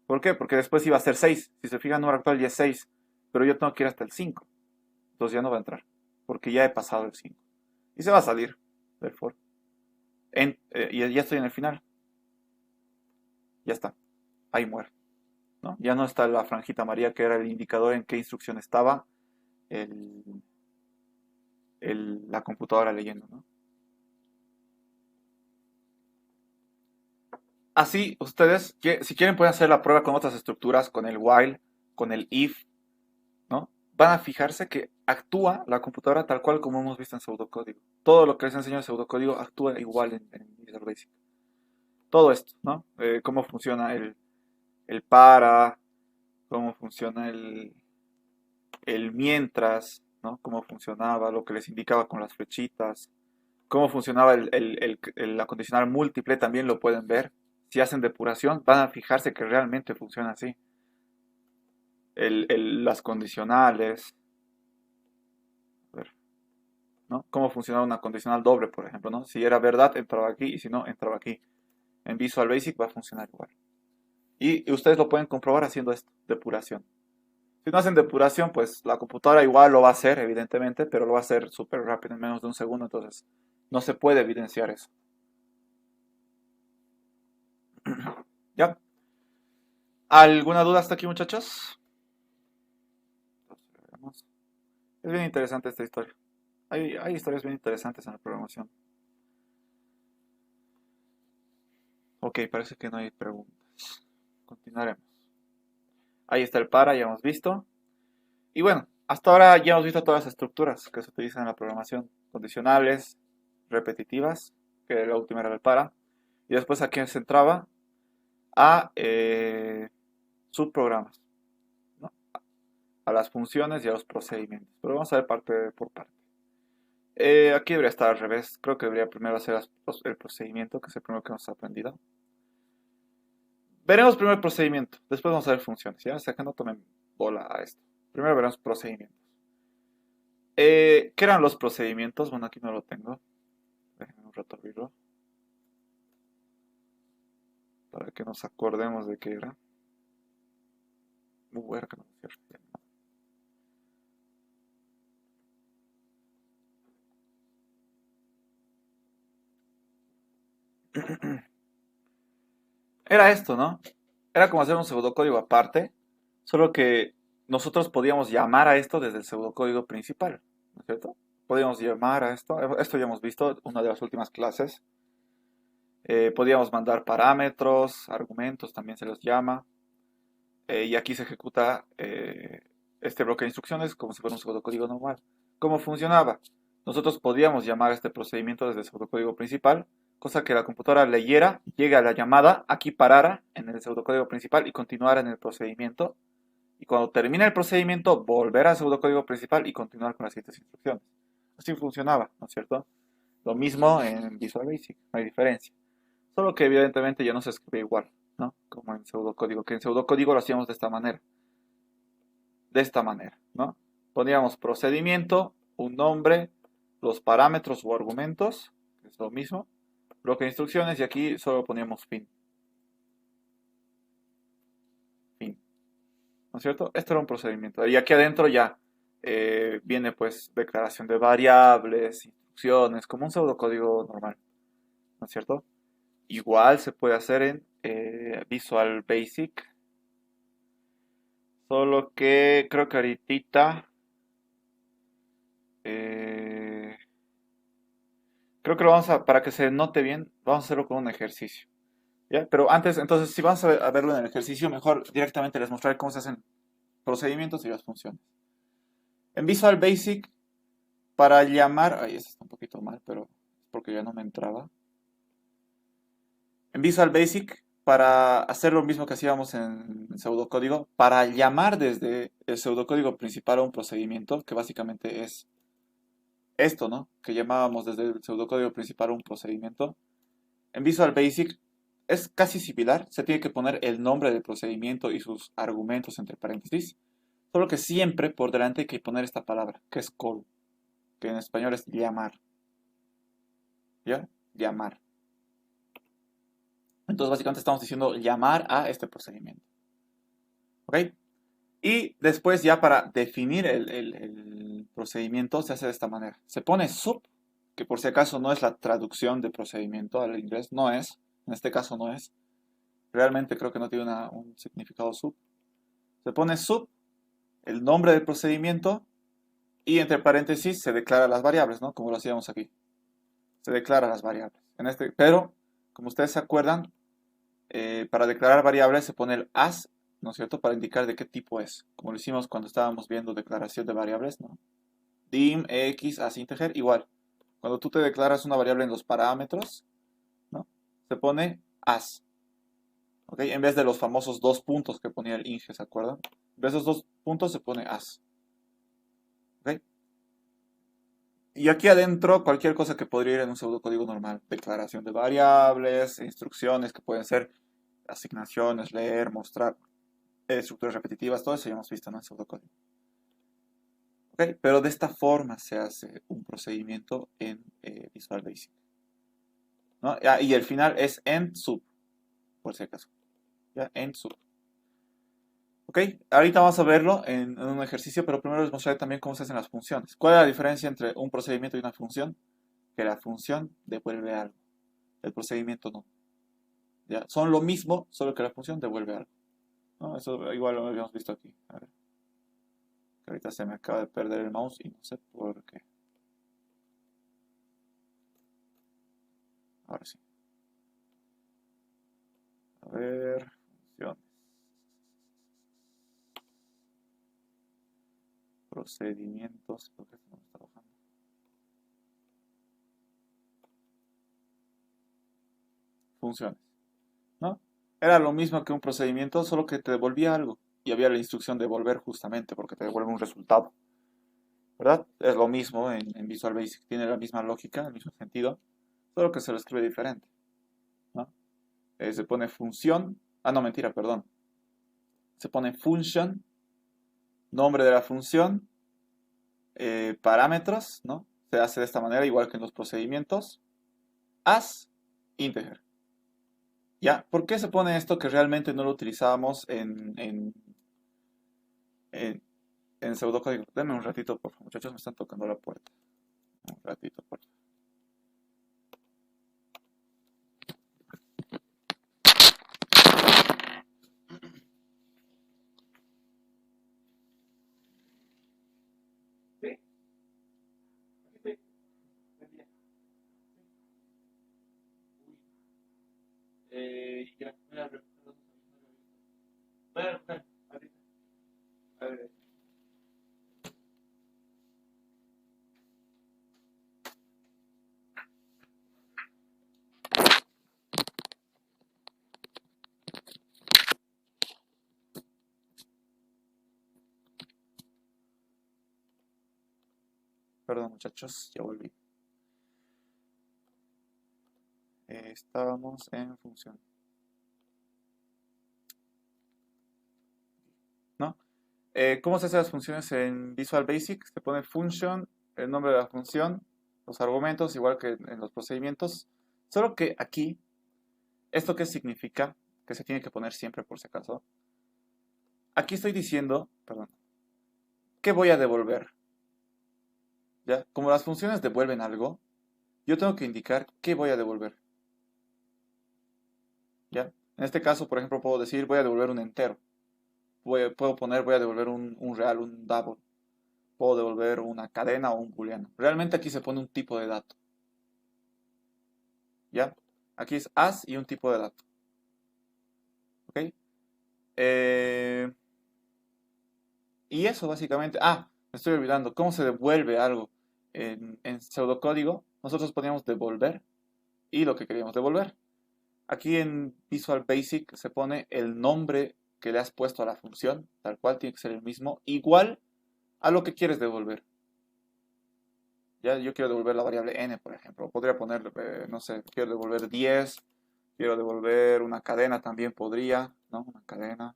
S1: ¿Por qué? Porque después iba a ser 6. Si se fijan, el número actual ya es 6. Pero yo tengo que ir hasta el 5. Entonces ya no va a entrar. porque ya he pasado el 5. Y se va a salir del for. Y ya estoy en el final. Ya está. Ahí muere, ¿no? Ya no está la franjita amarilla que era el indicador en qué instrucción estaba el, la computadora leyendo, ¿no? Así, ustedes, si quieren, pueden hacer la prueba con otras estructuras, con el while, con el if, ¿no? Van a fijarse que actúa la computadora tal cual como hemos visto en pseudocódigo. Todo lo que les enseño en pseudocódigo actúa igual en Visual Basic. Todo esto, ¿no? Cómo funciona el para, cómo funciona el mientras, ¿no? Cómo funcionaba, lo que les indicaba con las flechitas, cómo funcionaba la condicional múltiple, también lo pueden ver. Si hacen depuración, van a fijarse que realmente funciona así. Las condicionales, a ver, ¿no? Cómo funcionaba una condicional doble, por ejemplo, ¿no? Si era verdad, entraba aquí, y si no, entraba aquí. En Visual Basic va a funcionar igual. Y ustedes lo pueden comprobar haciendo esto, depuración. Si no hacen depuración, pues la computadora igual lo va a hacer, evidentemente, pero lo va a hacer súper rápido, en menos de un segundo, entonces no se puede evidenciar eso. ¿Ya? ¿Alguna duda hasta aquí, muchachos? Es bien interesante esta historia. Hay historias bien interesantes en la programación. Ok, parece que no hay preguntas. Continuaremos. Ahí está el para, ya hemos visto. Y bueno, hasta ahora ya hemos visto todas las estructuras que se utilizan en la programación. Condicionales, repetitivas, que la última era el para. Y después aquí se entraba a subprogramas, ¿no? A las funciones y a los procedimientos. Pero vamos a ver parte por parte. Aquí debería estar al revés. Creo que debería primero hacer el procedimiento, que es el primero que hemos aprendido. Veremos primero el procedimiento, después vamos a ver funciones, ¿ya? O sea que no tomen bola a esto. Primero veremos procedimientos. ¿Qué eran los procedimientos? Bueno, aquí no lo tengo. Déjenme un rato abrirlo. Para que nos acordemos de qué era. Era que no me cierro. Era esto, ¿no? Era como hacer un pseudocódigo aparte, solo que nosotros podíamos llamar a esto desde el pseudocódigo principal, ¿no es cierto? Podíamos llamar a esto ya hemos visto en una de las últimas clases. Podíamos mandar parámetros, argumentos, también se los llama. Y aquí se ejecuta este bloque de instrucciones como si fuera un pseudocódigo normal. ¿Cómo funcionaba? Nosotros podíamos llamar a este procedimiento desde el pseudocódigo principal, cosa que la computadora leyera, llegue a la llamada, aquí parara en el pseudocódigo principal y continuara en el procedimiento. Y cuando termine el procedimiento, volver al pseudocódigo principal y continuar con las siguientes instrucciones. Así funcionaba, ¿no es cierto? Lo mismo en Visual Basic, no hay diferencia. Solo que evidentemente ya no se escribe igual, ¿no? Como en pseudocódigo, que en pseudocódigo lo hacíamos de esta manera, ¿no? Poníamos procedimiento, un nombre, los parámetros o argumentos, que es lo mismo, bloque de instrucciones y aquí solo poníamos fin. Fin, ¿no es cierto? Este era un procedimiento. Y aquí adentro ya viene pues declaración de variables, instrucciones, como un pseudocódigo normal, ¿no es cierto? Igual se puede hacer en Visual Basic. Solo que creo que ahorita eh, creo que lo vamos para que se note bien, vamos a hacerlo con un ejercicio. ¿Ya? Pero antes, entonces, si vamos a verlo en el ejercicio, mejor directamente les mostraré cómo se hacen procedimientos y las funciones. En Visual Basic, para llamar, ay, esto está un poquito mal, pero es porque ya no me entraba. En Visual Basic, para hacer lo mismo que hacíamos en pseudocódigo, para llamar desde el pseudocódigo principal a un procedimiento, que básicamente es esto, ¿no? Que llamábamos desde el pseudocódigo principal un procedimiento. En Visual Basic es casi similar, se tiene que poner el nombre del procedimiento y sus argumentos entre paréntesis, solo que siempre por delante hay que poner esta palabra, que es call, que en español es llamar. ¿Ya? Llamar. Entonces básicamente estamos diciendo llamar a este procedimiento. ¿Ok? Y después ya para definir procedimiento se hace de esta manera. Se pone sub, que por si acaso no es la traducción de procedimiento al inglés, no es, en este caso no es. Realmente creo que no tiene un significado sub. Se pone sub, el nombre del procedimiento, y entre paréntesis se declara las variables, ¿no? Como lo hacíamos aquí. Se declara las variables. Pero, como ustedes se acuerdan, para declarar variables se pone el as, ¿no es cierto? Para indicar de qué tipo es. Como lo hicimos cuando estábamos viendo declaración de variables, ¿no? Dim, x, as integer, igual. Cuando tú te declaras una variable en los parámetros, ¿no? Se pone as. ¿Ok? En vez de los famosos dos puntos que ponía el Inge, ¿se acuerdan? En vez de esos dos puntos se pone as. ¿Ok? Y aquí adentro, cualquier cosa que podría ir en un pseudocódigo normal. Declaración de variables, instrucciones que pueden ser asignaciones, leer, mostrar, estructuras repetitivas, todo eso ya hemos visto, ¿no? En pseudocódigo. ¿Ok? Pero de esta forma se hace un procedimiento en Visual Basic, ¿no? Y el final es end sub, por si acaso. ¿Ya? End sub. ¿Ok? Ahorita vamos a verlo en un ejercicio, pero primero les mostraré también cómo se hacen las funciones. ¿Cuál es la diferencia entre un procedimiento y una función? Que la función devuelve algo, el procedimiento no. ¿Ya? Son lo mismo, solo que la función devuelve algo, ¿no? Eso igual lo habíamos visto aquí. A ver. Que ahorita se me acaba de perder el mouse y no sé por qué. Ahora sí. A ver, funciones. Procedimientos. ¿Por qué no está bajando? Funciones, ¿no? Era lo mismo que un procedimiento, solo que te devolvía algo. Y había la instrucción de devolver justamente porque te devuelve un resultado. ¿Verdad? Es lo mismo en Visual Basic. Tiene la misma lógica, el mismo sentido, solo que se lo escribe diferente, ¿no? Se pone función. Ah, no, mentira, perdón. Se pone function, nombre de la función, parámetros, ¿no? Se hace de esta manera, igual que en los procedimientos. As, integer. ¿Ya? ¿Por qué se pone esto que realmente no lo utilizábamos en pseudocódigo? Denme un ratito, por favor, muchachos, me están tocando la puerta. Un ratito, por favor. ¿Sí? ¿Sí? Ya, perdón, muchachos, ya volví. Estábamos en función, ¿no? ¿Cómo se hacen las funciones en Visual Basic? Se pone function, el nombre de la función, los argumentos, igual que en los procedimientos. Solo que aquí, ¿esto qué significa? Que se tiene que poner siempre por si acaso. Aquí estoy diciendo, perdón, ¿qué voy a devolver? ¿Ya? Como las funciones devuelven algo, yo tengo que indicar qué voy a devolver. ¿Ya? En este caso, por ejemplo, puedo decir voy a devolver un entero. Puedo poner voy a devolver un real, un double. Puedo devolver una cadena o un booleano. Realmente aquí se pone un tipo de dato. ¿Ya? Aquí es as y un tipo de dato. ¿Ok? Y eso básicamente. Ah, me estoy olvidando. ¿Cómo se devuelve algo? En pseudocódigo, nosotros poníamos devolver y lo que queríamos devolver. Aquí en Visual Basic se pone el nombre que le has puesto a la función, tal cual tiene que ser el mismo, igual a lo que quieres devolver. Ya, yo quiero devolver la variable n, por ejemplo. Podría poner, no sé, quiero devolver 10, quiero devolver una cadena también podría, ¿no? Una cadena.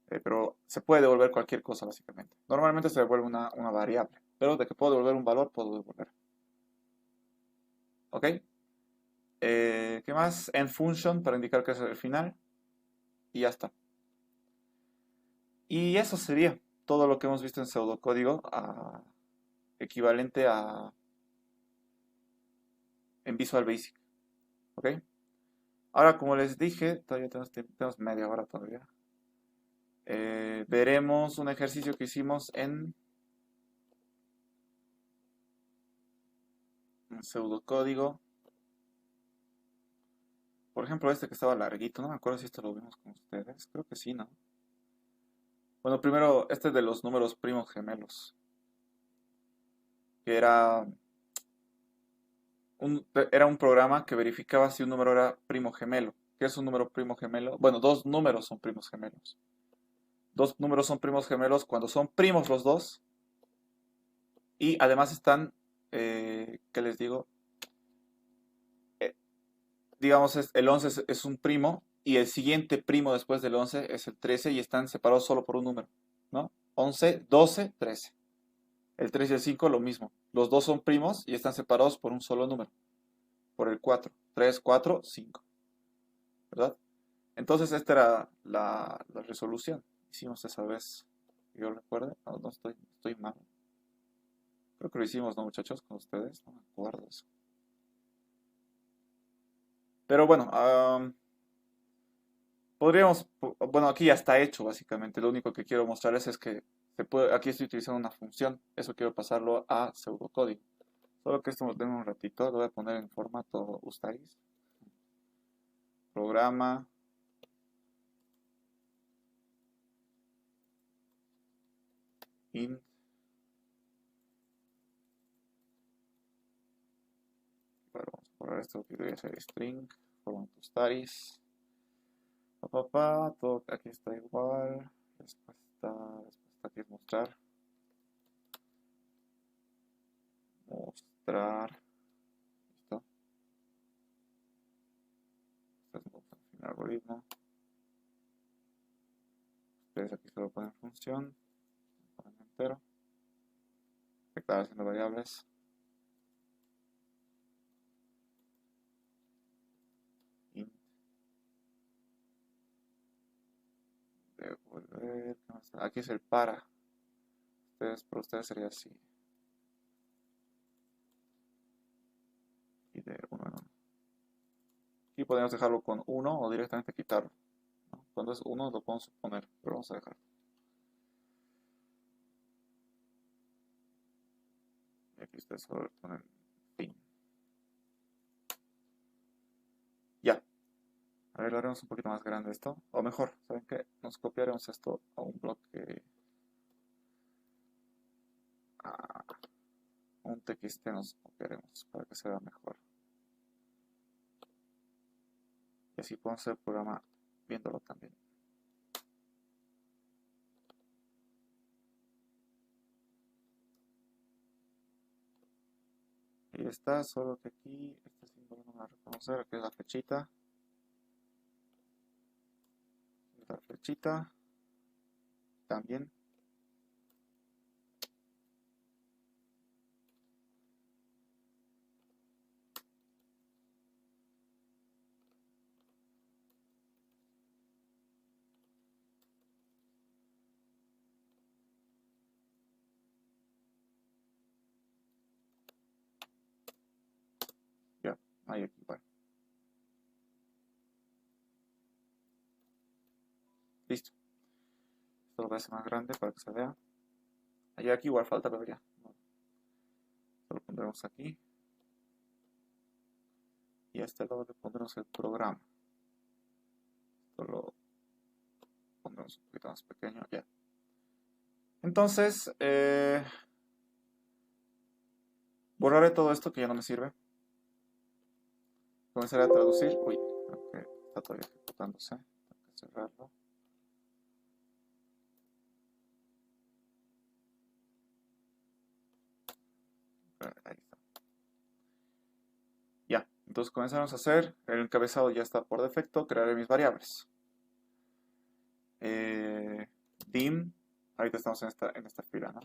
S1: Pero se puede devolver cualquier cosa, básicamente. Normalmente se devuelve una variable, pero de que puedo devolver un valor, puedo devolver. ¿Ok? ¿Qué más? End function para indicar que es el final. Y ya está. Y eso sería todo lo que hemos visto en pseudocódigo. equivalente en Visual Basic. ¿Ok? Ahora, como les dije, todavía tenemos media hora todavía. Veremos un ejercicio que hicimos en un pseudocódigo. Por ejemplo, este que estaba larguito, no me acuerdo si esto lo vimos con ustedes. Creo que sí, ¿no? Bueno, primero, este de los números primos gemelos. Que era un programa que verificaba si un número era primo gemelo. ¿Qué es un número primo gemelo? Bueno, dos números son primos gemelos. Dos números son primos gemelos cuando son primos los dos. Y además están, ¿qué les digo? Eh, digamos, el 11 es un primo y el siguiente primo después del 11 es el 13 y están separados solo por un número, ¿no? 11, 12, 13. El 3 y el 5 lo mismo. Los dos son primos y están separados por un solo número, por el 4. 3, 4, 5, ¿verdad? Entonces esta era la resolución. Hicimos esa vez, que yo recuerdo. No estoy mal. Creo que lo hicimos, ¿no, muchachos? Con ustedes. No me acuerdo eso. Pero bueno, bueno, aquí ya está hecho básicamente. Lo único que quiero mostrarles es que aquí estoy utilizando una función. Eso quiero pasarlo a pseudocódigo. Solo que esto me denme un ratito. Lo voy a poner en formato Ustaris. Programa. Int. Bueno, vamos a borrar esto que debería ser string. Formato Ustaris. Todo aquí está igual. Respuesta aquí es mostrar. Mostrar. Listo. Este es un algoritmo. Ustedes aquí solo ponen función. Ponen entero. Declaración de variables. Int. Devolver. ¿Qué más? Aquí es el para. Para ustedes sería así. Y de 1 en 1. Aquí podemos dejarlo con 1 o directamente quitarlo, ¿no? Cuando es 1 lo podemos poner, pero vamos a dejarlo. Y aquí ustedes solo ponen fin. Ya. A ver, lo haremos un poquito más grande esto. O mejor, ¿saben qué? Nos copiaremos esto a un bloque. A un TXT nos copiaremos para que se vea mejor. Y así podemos hacer el programa viéndolo también. Ahí está, solo que aquí este símbolo no me va a reconocer, aquí es la flechita. La flechita también. Ya, ahí aquí, bueno. Listo. Esto lo voy a hacer más grande para que se vea. Allá aquí igual falta, pero ya. Esto lo pondremos aquí. Y a este lado le pondremos el programa. Esto lo pondremos un poquito más pequeño. Ya. Entonces, borraré todo esto que ya no me sirve. Comenzaré a traducir. Uy, okay, está todavía ejecutándose. Tengo que cerrarlo. Ahí está. Ya, entonces comenzamos a hacer. El encabezado ya está por defecto. Crearé mis variables. Dim. Ahorita estamos en esta fila, ¿no?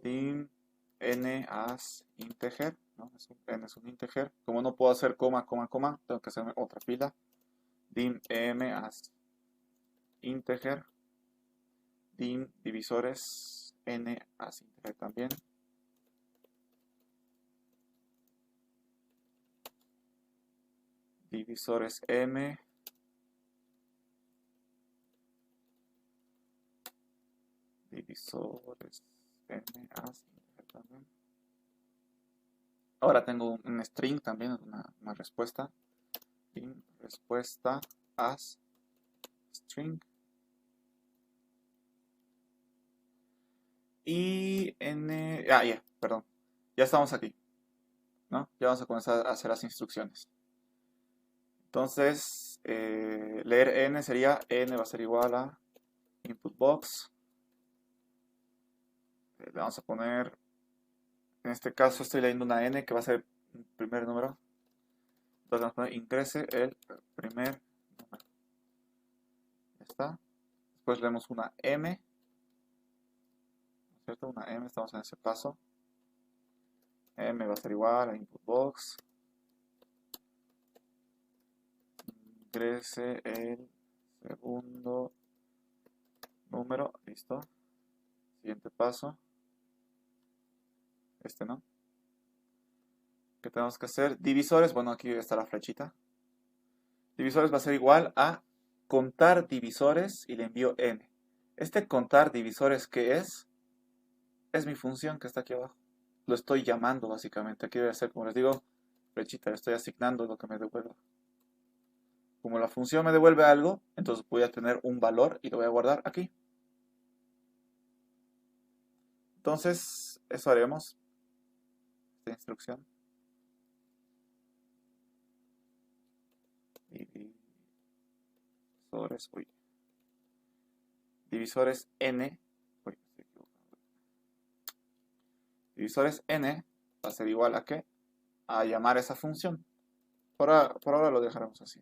S1: Dim n as integer, ¿no? N es un integer. Como no puedo hacer coma, coma, coma, tengo que hacerme otra fila. Dim m as integer. divisores n asintegrate también. Divisores m. Divisores n asintegrate también. Ahora tengo un string también, una respuesta. In respuesta as string. Y perdón. Ya estamos aquí, ¿no? Ya vamos a comenzar a hacer las instrucciones. Entonces, leer n sería, n va a ser igual a input box. Le vamos a poner, en este caso estoy leyendo una n que va a ser el primer número. Entonces vamos a poner ingrese el primer número. Ya está. Después leemos una m. ¿No es cierto? Una m, estamos en ese paso. M va a ser igual a input box. Ingrese el segundo número. Listo. Siguiente paso. ¿No? ¿Qué tenemos que hacer? Divisores. Bueno, aquí está la flechita. Divisores va a ser igual a contar divisores y le envío n. Este contar divisores, ¿qué es? Es mi función que está aquí abajo. Lo estoy llamando básicamente. Aquí debe ser, como les digo, flechita. Le estoy asignando lo que me devuelva. Como la función me devuelve algo, entonces voy a tener un valor y lo voy a guardar aquí. Entonces, eso haremos. Esta instrucción. Divisores n. Divisores n va a ser igual a ¿qué? A llamar esa función. Por ahora lo dejaremos así.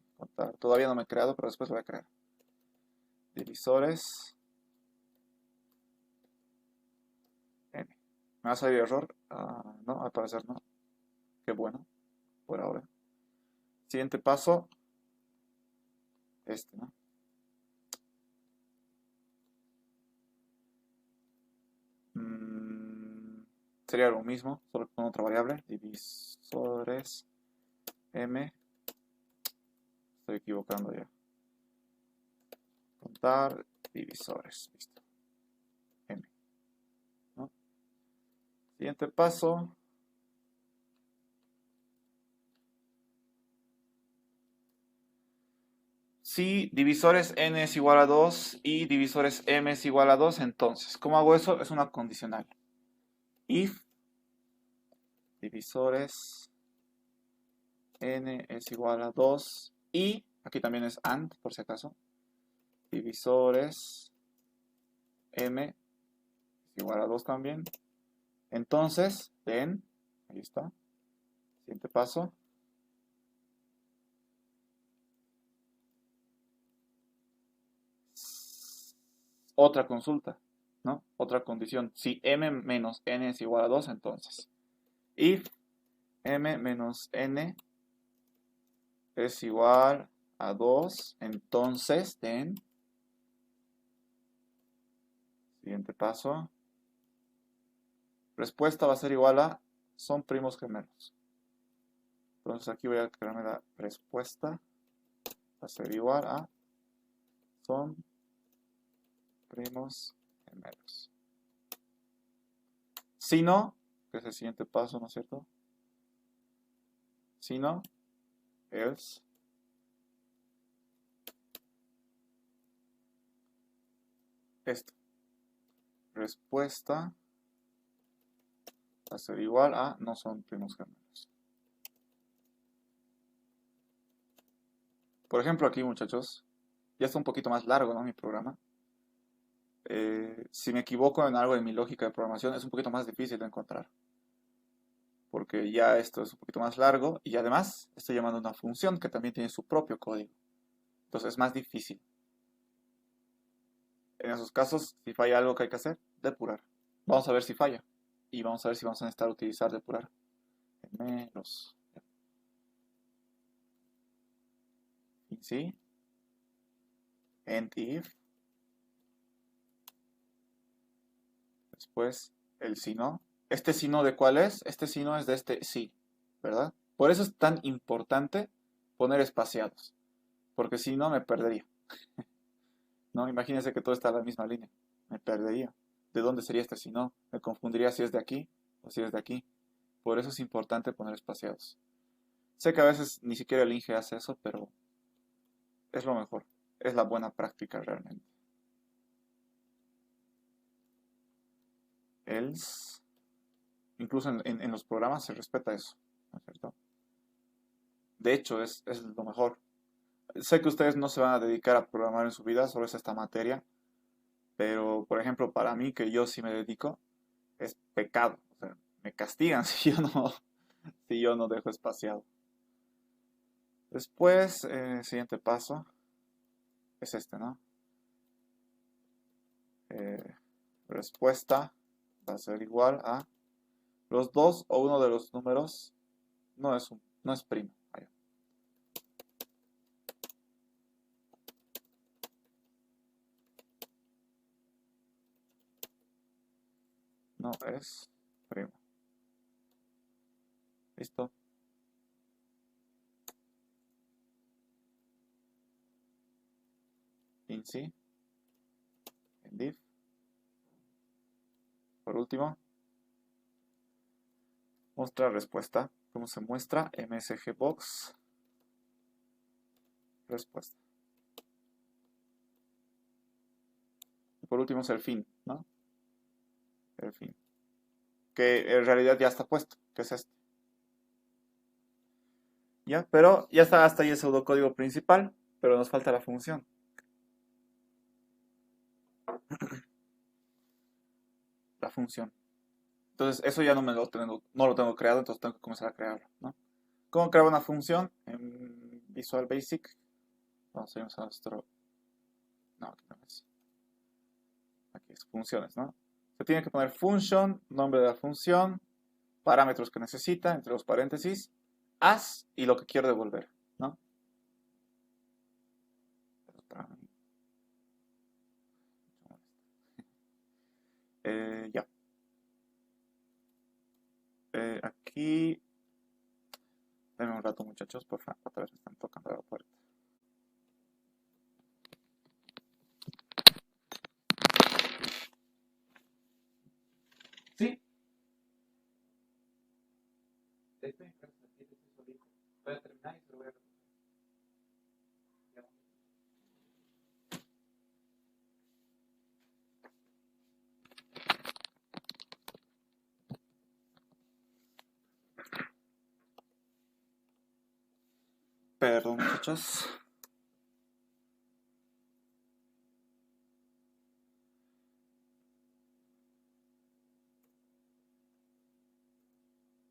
S1: Todavía no me he creado, pero después lo voy a crear. Divisores n. ¿Me va a salir error? No, al parecer no. Qué bueno. Por ahora. Siguiente paso. ¿No? Sería lo mismo, solo con otra variable. Divisores m. Estoy equivocando ya. Contar divisores. Listo. M. ¿No? Siguiente paso. Si divisores n es igual a 2 y divisores m es igual a 2, entonces, ¿cómo hago eso? Es una condicional. If divisores n es igual a 2 y, aquí también es AND, por si acaso, divisores m es igual a 2 también, entonces, then, ahí está, siguiente paso, otra consulta, ¿no? Otra condición, si m menos n es igual a 2, entonces, if m menos n es igual a 2, entonces, then, siguiente paso, respuesta va a ser igual a son primos gemelos. Entonces aquí voy a crearme la respuesta, va a ser igual a son primos gemelos. Si no, que es el siguiente paso, ¿no es cierto? Si no, else. Esto. Respuesta va a ser igual a no son primos gemelos. Por ejemplo, aquí, muchachos, ya está un poquito más largo, ¿no? Mi programa. Si me equivoco en algo de mi lógica de programación, es un poquito más difícil de encontrar. Porque ya esto es un poquito más largo y además estoy llamando a una función que también tiene su propio código. Entonces es más difícil. En esos casos, si falla algo que hay que hacer, depurar. Vamos a ver si falla. Y vamos a ver si vamos a necesitar utilizar depurar. Menos. ¿Sí? And if. Después el si no. ¿Este si no de cuál es? Este si no es de este sí, ¿verdad? Por eso es tan importante poner espaciados, porque si no me perdería, ¿no? Imagínense que todo está en la misma línea, me perdería. ¿De dónde sería este si no? Me confundiría si es de aquí o si es de aquí. Por eso es importante poner espaciados. Sé que a veces ni siquiera el Inge hace eso, pero es lo mejor. Es la buena práctica realmente. Else. Incluso en los programas se respeta eso, ¿no es cierto? De hecho, es lo mejor. Sé que ustedes no se van a dedicar a programar en su vida, solo es esta materia, pero por ejemplo, para mí, que yo sí me dedico, es pecado. O sea, me castigan si yo no dejo espaciado. Después, siguiente paso es este, ¿no? Respuesta va a ser igual a los dos o uno de los números no es primo. Ahí. No es primo. ¿Listo? In sí, en div. Por último, mostrar respuesta. ¿Cómo se muestra? msgbox respuesta. Y por último es el fin, ¿no? El fin. Que en realidad ya está puesto, que es este. ¿Ya? Pero ya está hasta ahí el pseudocódigo principal, pero nos falta la función. La función. Entonces, eso ya no lo tengo creado, entonces tengo que comenzar a crearlo, ¿no? ¿Cómo crear una función? En Visual Basic. Vamos a irnos a nuestro... No, aquí no es. Aquí es funciones, ¿no? Se tiene que poner function, nombre de la función, parámetros que necesita, entre los paréntesis, as y lo que quiero devolver, ¿no? Ya. Aquí... Denme un rato, muchachos, por favor. Otra vez me están tocando la puerta. Sí. Estoy en casa, estoy solito. Voy a terminar y se lo voy a recoger. Perdón, muchachos.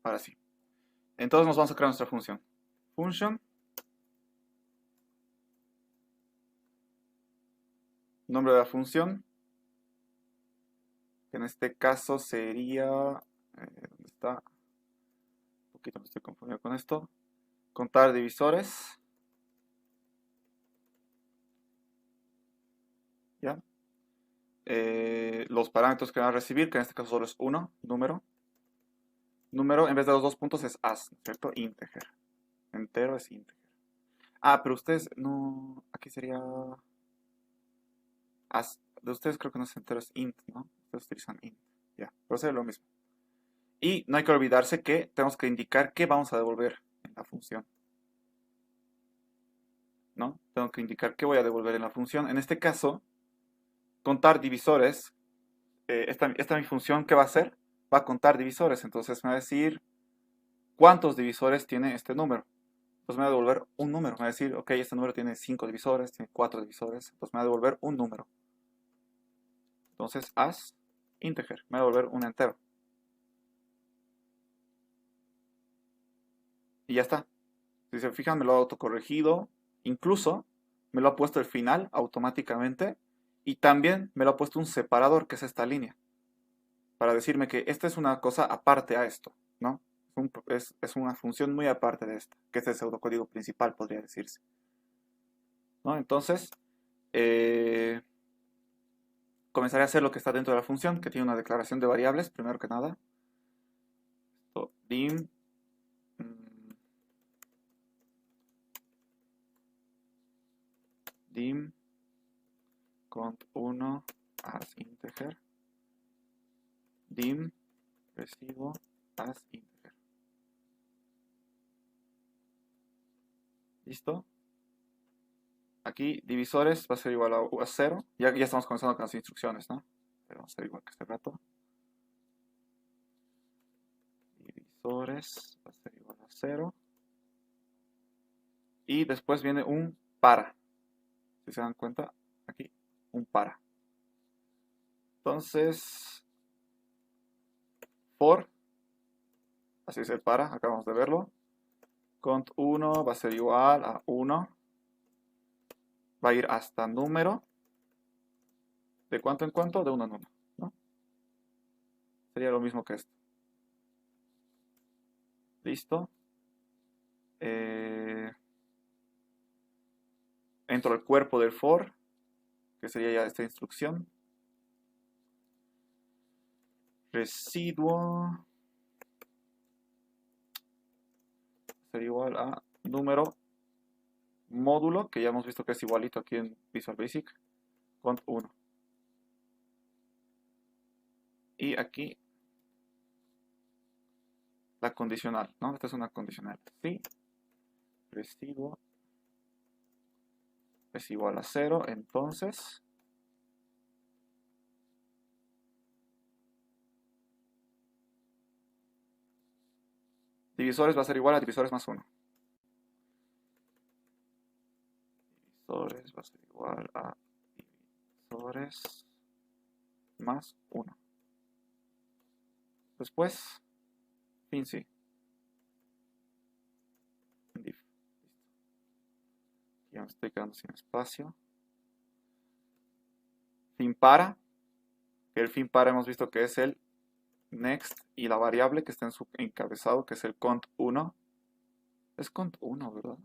S1: Ahora sí. Entonces nos vamos a crear nuestra función. Function. Nombre de la función. Que en este caso sería... ¿Dónde está? Un poquito me estoy confundiendo con esto. Contar divisores. ¿Ya? Los parámetros que van a recibir, que en este caso solo es uno, número. Número, en vez de los dos puntos, es as, ¿cierto? Integer. Entero es integer. Ah, pero ustedes no... Aquí sería... As. De ustedes creo que no es entero, es int, ¿no? Ustedes utilizan int. Ya, pero es lo mismo. Y no hay que olvidarse que tenemos que indicar qué vamos a devolver en la función. ¿No? Tengo que indicar qué voy a devolver en la función. En este caso, contar divisores. Esta mi función, ¿qué va a hacer? Va a contar divisores. Entonces me va a decir cuántos divisores tiene este número. Entonces me va a devolver un número. Me va a decir, ok, este número tiene 5 divisores, tiene 4 divisores. Entonces me va a devolver un número. Entonces, as integer. Me va a devolver un entero. Y ya está. Si se fijan, me lo ha autocorregido. Incluso me lo ha puesto el final automáticamente. Y también me lo ha puesto un separador, que es esta línea. Para decirme que esta es una cosa aparte a esto, ¿no? Es una función muy aparte de esta, que es el pseudocódigo principal, podría decirse. ¿No? Entonces, eh, comenzaré a hacer lo que está dentro de la función, que tiene una declaración de variables, primero que nada. Dim dim cont1 as integer, dim residuo as integer. ¿Listo? Aquí divisores va a ser igual a 0. Ya estamos comenzando con las instrucciones, ¿no? Pero vamos a hacer igual que este rato. Divisores va a ser igual a 0. Y después viene un para. Si se dan cuenta, aquí, un para. Entonces, for, así es el para, acabamos de verlo. Cont1 va a ser igual a 1. Va a ir hasta número. ¿De cuánto en cuánto? De 1 en 1, ¿no? Sería lo mismo que esto. Listo. Entro al cuerpo del for, que sería ya esta instrucción. Residuo sería igual a número módulo, que ya hemos visto que es igualito aquí en Visual Basic, cont1. Y aquí la condicional, ¿no? Esta es una condicional. Si residuo es igual a 0, entonces divisores va a ser igual a divisores más 1. Divisores va a ser igual a divisores más 1. Después, fin sí. Div. Ya me estoy quedando sin espacio. Fin para. El fin para hemos visto que es el next y la variable que está en su encabezado, que es el cont1. Es cont1, ¿verdad?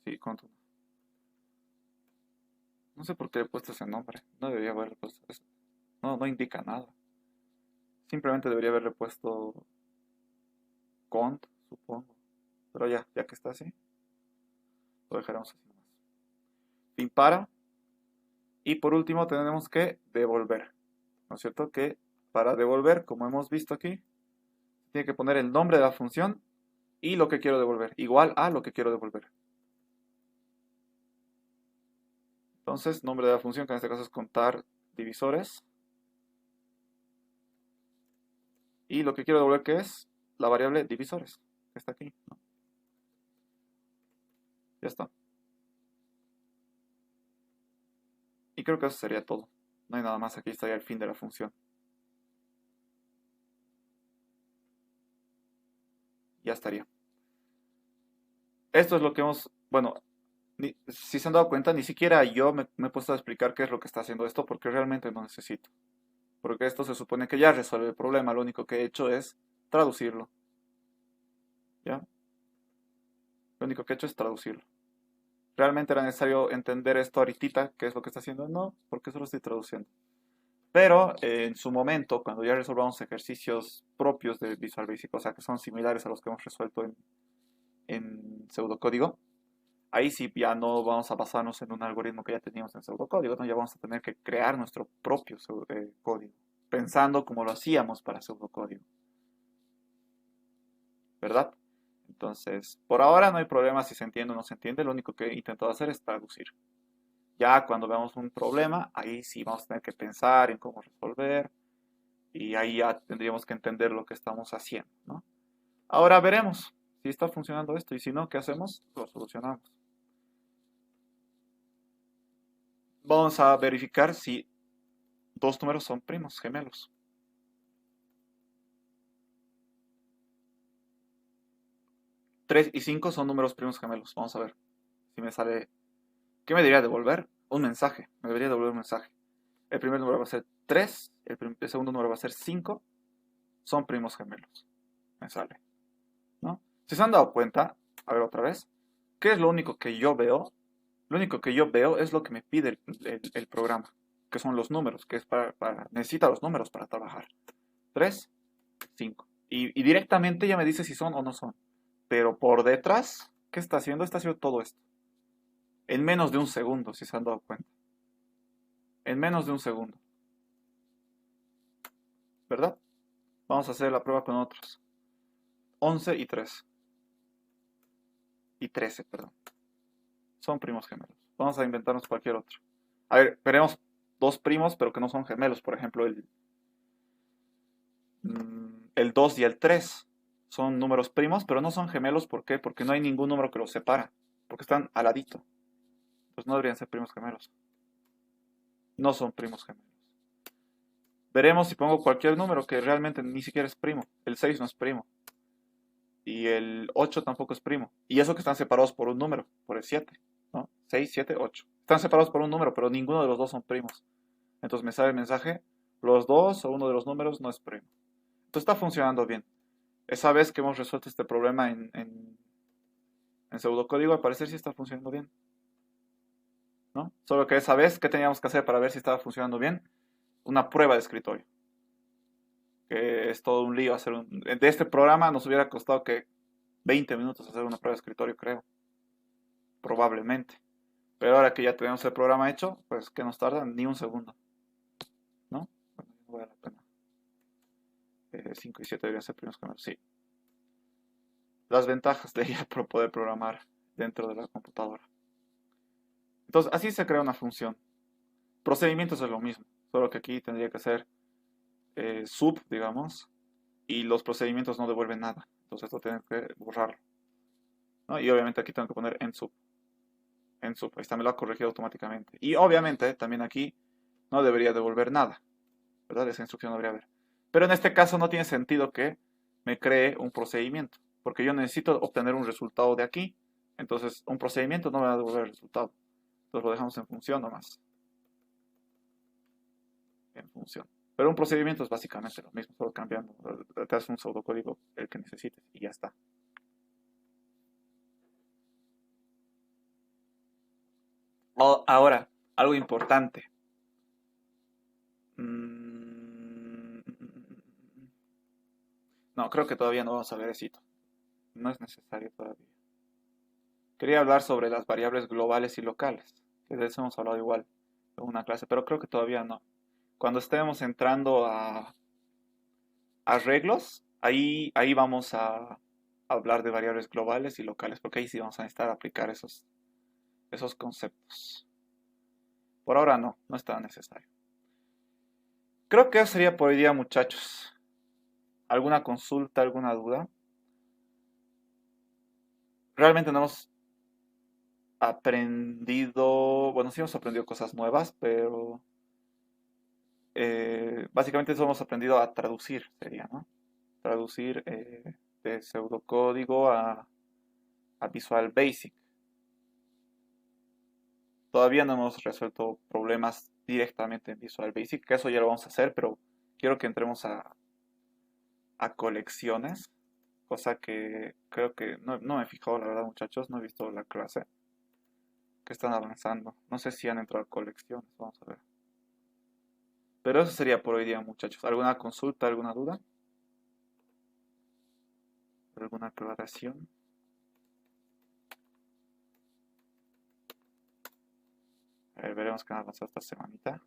S1: Sí, cont1. No sé por qué he puesto ese nombre. No debería haberle puesto eso. No indica nada. Simplemente debería haberle puesto cont, supongo. Pero ya que está así, lo dejaremos así nomás. Fin para. Y por último tenemos que devolver. ¿No es cierto? Que para devolver, como hemos visto aquí, tiene que poner el nombre de la función y lo que quiero devolver. Igual a lo que quiero devolver. Entonces, nombre de la función, que en este caso es contar divisores. Y lo que quiero devolver, que es la variable divisores, que está aquí, ¿no? Ya está. Y creo que eso sería todo. No hay nada más, aquí estaría el fin de la función. Ya estaría. Esto es lo que hemos, bueno, si se han dado cuenta, ni siquiera yo me he puesto a explicar qué es lo que está haciendo esto, porque realmente no necesito. Porque esto se supone que ya resuelve el problema, lo único que he hecho es traducirlo. ¿Ya? Lo único que he hecho es traducirlo. ¿Realmente era necesario entender esto ahorita, qué es lo que está haciendo? No, porque solo estoy traduciendo. Pero en su momento, cuando ya resolvamos ejercicios propios de Visual Basic, o sea, que son similares a los que hemos resuelto en pseudocódigo, ahí sí ya no vamos a basarnos en un algoritmo que ya teníamos en pseudocódigo, ¿no? Ya vamos a tener que crear nuestro propio código, pensando como lo hacíamos para pseudocódigo. ¿Verdad? Entonces, por ahora no hay problema si se entiende o no se entiende, lo único que he intentado hacer es traducir. Ya cuando veamos un problema, ahí sí vamos a tener que pensar en cómo resolver y ahí ya tendríamos que entender lo que estamos haciendo, ¿no? Ahora veremos si está funcionando esto y si no, ¿qué hacemos? Lo solucionamos. Vamos a verificar si dos números son primos, gemelos. 3 y 5 son números primos gemelos. Vamos a ver si me sale. ¿Qué me debería devolver? Un mensaje. Me debería devolver un mensaje. El primer número va a ser 3. El segundo número va a ser 5. Son primos gemelos. Me sale. ¿No? Si se han dado cuenta, a ver otra vez. ¿Qué es lo único que yo veo? Lo único que yo veo es lo que me pide el programa. que son los números, que es necesita los números para trabajar. 3, 5. Y directamente ya me dice si son o no son. Pero por detrás, ¿qué está haciendo? Está haciendo todo esto. En menos de un segundo, si se han dado cuenta. En menos de un segundo. ¿Verdad? Vamos a hacer la prueba con otros. 11 y 3. Y 13, perdón. Son primos gemelos. Vamos a inventarnos cualquier otro. A ver, veremos dos primos, pero que no son gemelos. Por ejemplo, el 2 y el 3 son números primos, pero no son gemelos. ¿Por qué? Porque no hay ningún número que los separa. Porque están al ladito. Pues no deberían ser primos gemelos. No son primos gemelos. Veremos si pongo cualquier número que realmente ni siquiera es primo. El 6 no es primo. Y el 8 tampoco es primo. Y eso que están separados por un número, por el 7. ¿No? 6, 7, 8. Están separados por un número, pero ninguno de los dos son primos. Entonces me sale el mensaje, los dos o uno de los números no es primo. Entonces está funcionando bien. Esa vez que hemos resuelto este problema en pseudocódigo, al parecer sí está funcionando bien. ¿No? Solo que esa vez, ¿qué teníamos que hacer para ver si estaba funcionando bien? Una prueba de escritorio. Que es todo un lío hacer de este programa nos hubiera costado que 20 minutos hacer una prueba de escritorio, creo. Probablemente. Pero ahora que ya tenemos el programa hecho, pues que nos tarda ni un segundo. ¿No? Bueno, no vale la pena. 5 y 7 deberían ser primos gemelos, sí. Las ventajas de ella por poder programar dentro de la computadora. Entonces, así se crea una función. Procedimientos es lo mismo, solo que aquí tendría que ser sub, digamos, y los procedimientos no devuelven nada. Entonces esto tengo que borrarlo, ¿no? Y obviamente aquí tengo que poner en sub. En sub, ahí está, me lo ha corregido automáticamente. Y obviamente también aquí no debería devolver nada, ¿verdad? Esa instrucción no debería haber. Pero en este caso no tiene sentido que me cree un procedimiento, porque yo necesito obtener un resultado de aquí. Entonces un procedimiento no me va a devolver el resultado. Entonces lo dejamos en función nomás. En función. Pero un procedimiento es básicamente lo mismo, solo cambiando. Te haces un pseudocódigo el que necesites y ya está. Ahora, algo importante. Mm, No, creo que todavía no vamos a ver eso. No es necesario todavía. Quería hablar sobre las variables globales y locales, que de eso hemos hablado igual en una clase, pero creo que todavía no. Cuando estemos entrando a arreglos, ahí vamos a hablar de variables globales y locales, porque ahí sí vamos a necesitar aplicar esos conceptos. Por ahora no, no es tan necesario. Creo que eso sería por hoy día, muchachos. ¿Alguna consulta, alguna duda? Realmente no hemos aprendido, bueno, sí hemos aprendido cosas nuevas, pero básicamente eso hemos aprendido a traducir, sería, ¿no? Traducir de pseudocódigo a Visual Basic. Todavía no hemos resuelto problemas directamente en Visual Basic, que eso ya lo vamos a hacer, pero quiero que entremos a colecciones, cosa que creo que no me he fijado, la verdad, muchachos, no he visto la clase que están avanzando. No sé si han entrado a colecciones, vamos a ver. Pero eso sería por hoy día, muchachos. ¿Alguna consulta, alguna duda? ¿Alguna aclaración? A ver, veremos qué ha avanzado esta semanita.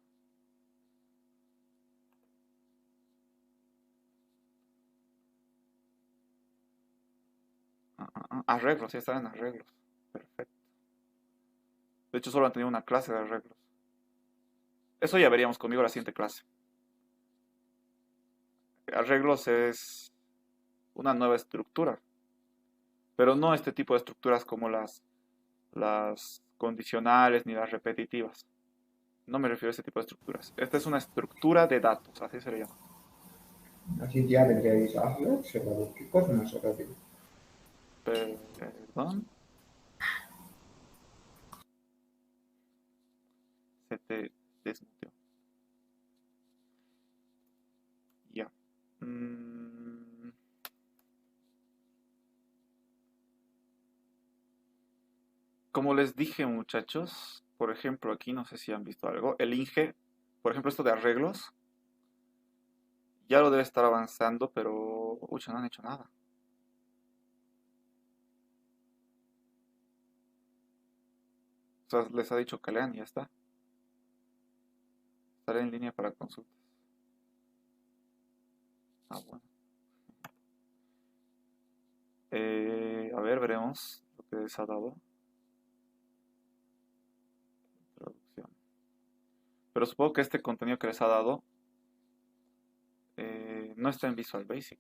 S1: Arreglos, ya están en arreglos. Perfecto. De hecho, solo han tenido una clase de arreglos. Eso ya veríamos conmigo la siguiente clase. Arreglos es una nueva estructura, pero no este tipo de estructuras como las condicionales ni las repetitivas. No me refiero a ese tipo de estructuras. Esta es una estructura de datos, así se le llama.
S2: Así ya tendréis hazlo, se va a ver qué cosa más rápido.
S1: Perdón, se te desmuteó. Ya. Mm, Como les dije, muchachos, por ejemplo, aquí no sé si han visto algo. El INGE Por ejemplo, esto de arreglos, ya lo debe estar avanzando, pero, uy, no han hecho nada. O sea, les ha dicho que lean y ya está. Estaré en línea para consultas. Ah, bueno. A ver, veremos lo que les ha dado. Traducción. Pero supongo que este contenido que les ha dado no está en Visual Basic.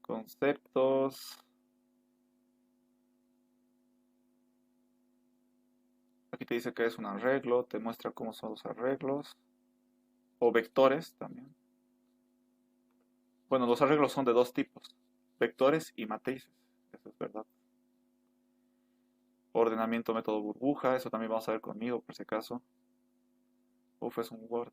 S1: Conceptos. Aquí te dice que es un arreglo, te muestra cómo son los arreglos. O vectores también. Bueno, los arreglos son de dos tipos. Vectores y matrices. Eso es verdad. Ordenamiento método burbuja. Eso también vamos a ver conmigo por si acaso. Uf, es un Word.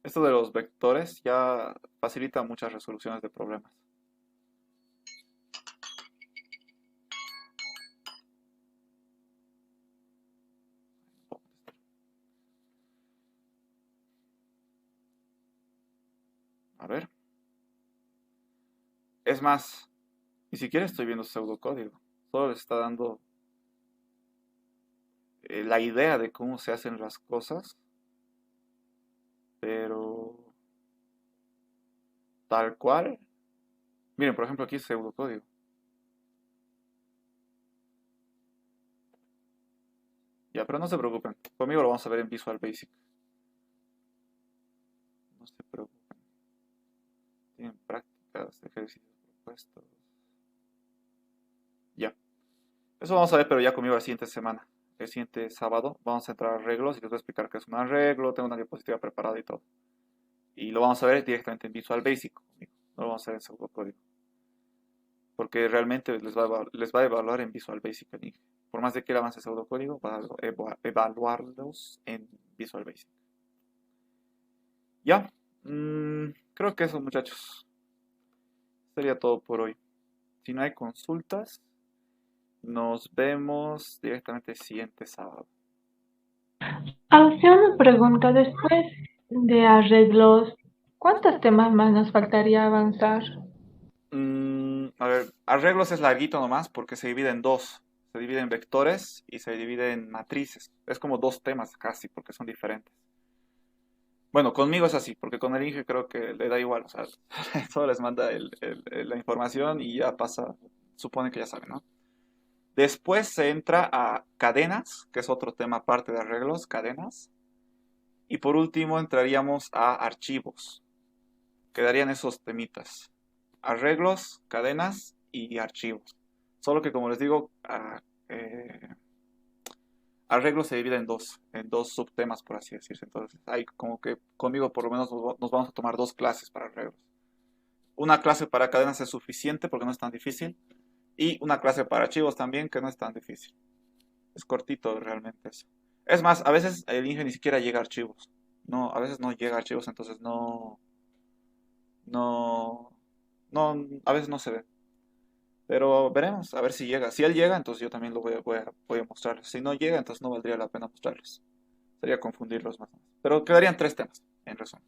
S1: Esto de los vectores ya facilita muchas resoluciones de problemas. A ver. Es más, ni siquiera estoy viendo pseudocódigo. Solo les está dando la idea de cómo se hacen las cosas. Pero tal cual. Miren, por ejemplo, aquí es pseudocódigo. Ya, pero no se preocupen. Conmigo lo vamos a ver en Visual Basic. No se preocupen. Tienen prácticas, ejercicios propuestos. Ya. Eso vamos a ver, pero ya conmigo la siguiente semana. El siguiente sábado vamos a entrar a arreglos y les voy a explicar qué es un arreglo. Tengo una diapositiva preparada y todo. Y lo vamos a ver directamente en Visual Basic conmigo. No lo vamos a ver en pseudocódigo. Porque realmente les va a evaluar en Visual Basic el Inge. Por más de que él avance pseudocódigo, va a evaluarlos en Visual Basic. Ya, creo que eso, muchachos. Sería todo por hoy. Si no hay consultas, nos vemos directamente el siguiente sábado.
S3: Hacía una pregunta después de arreglos. ¿Cuántos temas más nos faltaría avanzar?
S1: A ver, arreglos es larguito nomás porque se divide en dos. Se divide en vectores y se divide en matrices. Es como dos temas casi porque son diferentes. Bueno, conmigo es así, porque con el Inge creo que le da igual. O sea, solo les manda la información y ya pasa. Supone que ya saben, ¿no? Después se entra a cadenas, que es otro tema aparte de arreglos, cadenas. Y por último entraríamos a archivos. Quedarían esos temitas. Arreglos, cadenas y archivos. Solo que como les digo, arreglos se divide en dos subtemas, por así decirse. Entonces, hay como que conmigo por lo menos nos vamos a tomar dos clases para arreglos. Una clase para cadenas es suficiente porque no es tan difícil. Y una clase para archivos también, que no es tan difícil. Es cortito realmente eso. Es más, a veces el Inge ni siquiera llega a archivos. No, a veces no llega a archivos, entonces no, a veces no se ve. Pero veremos, a ver si llega. Si él llega, entonces yo también lo voy a mostrarles. Si no llega, entonces no valdría la pena mostrarles. Sería confundirlos más. Pero quedarían tres temas, en resumen.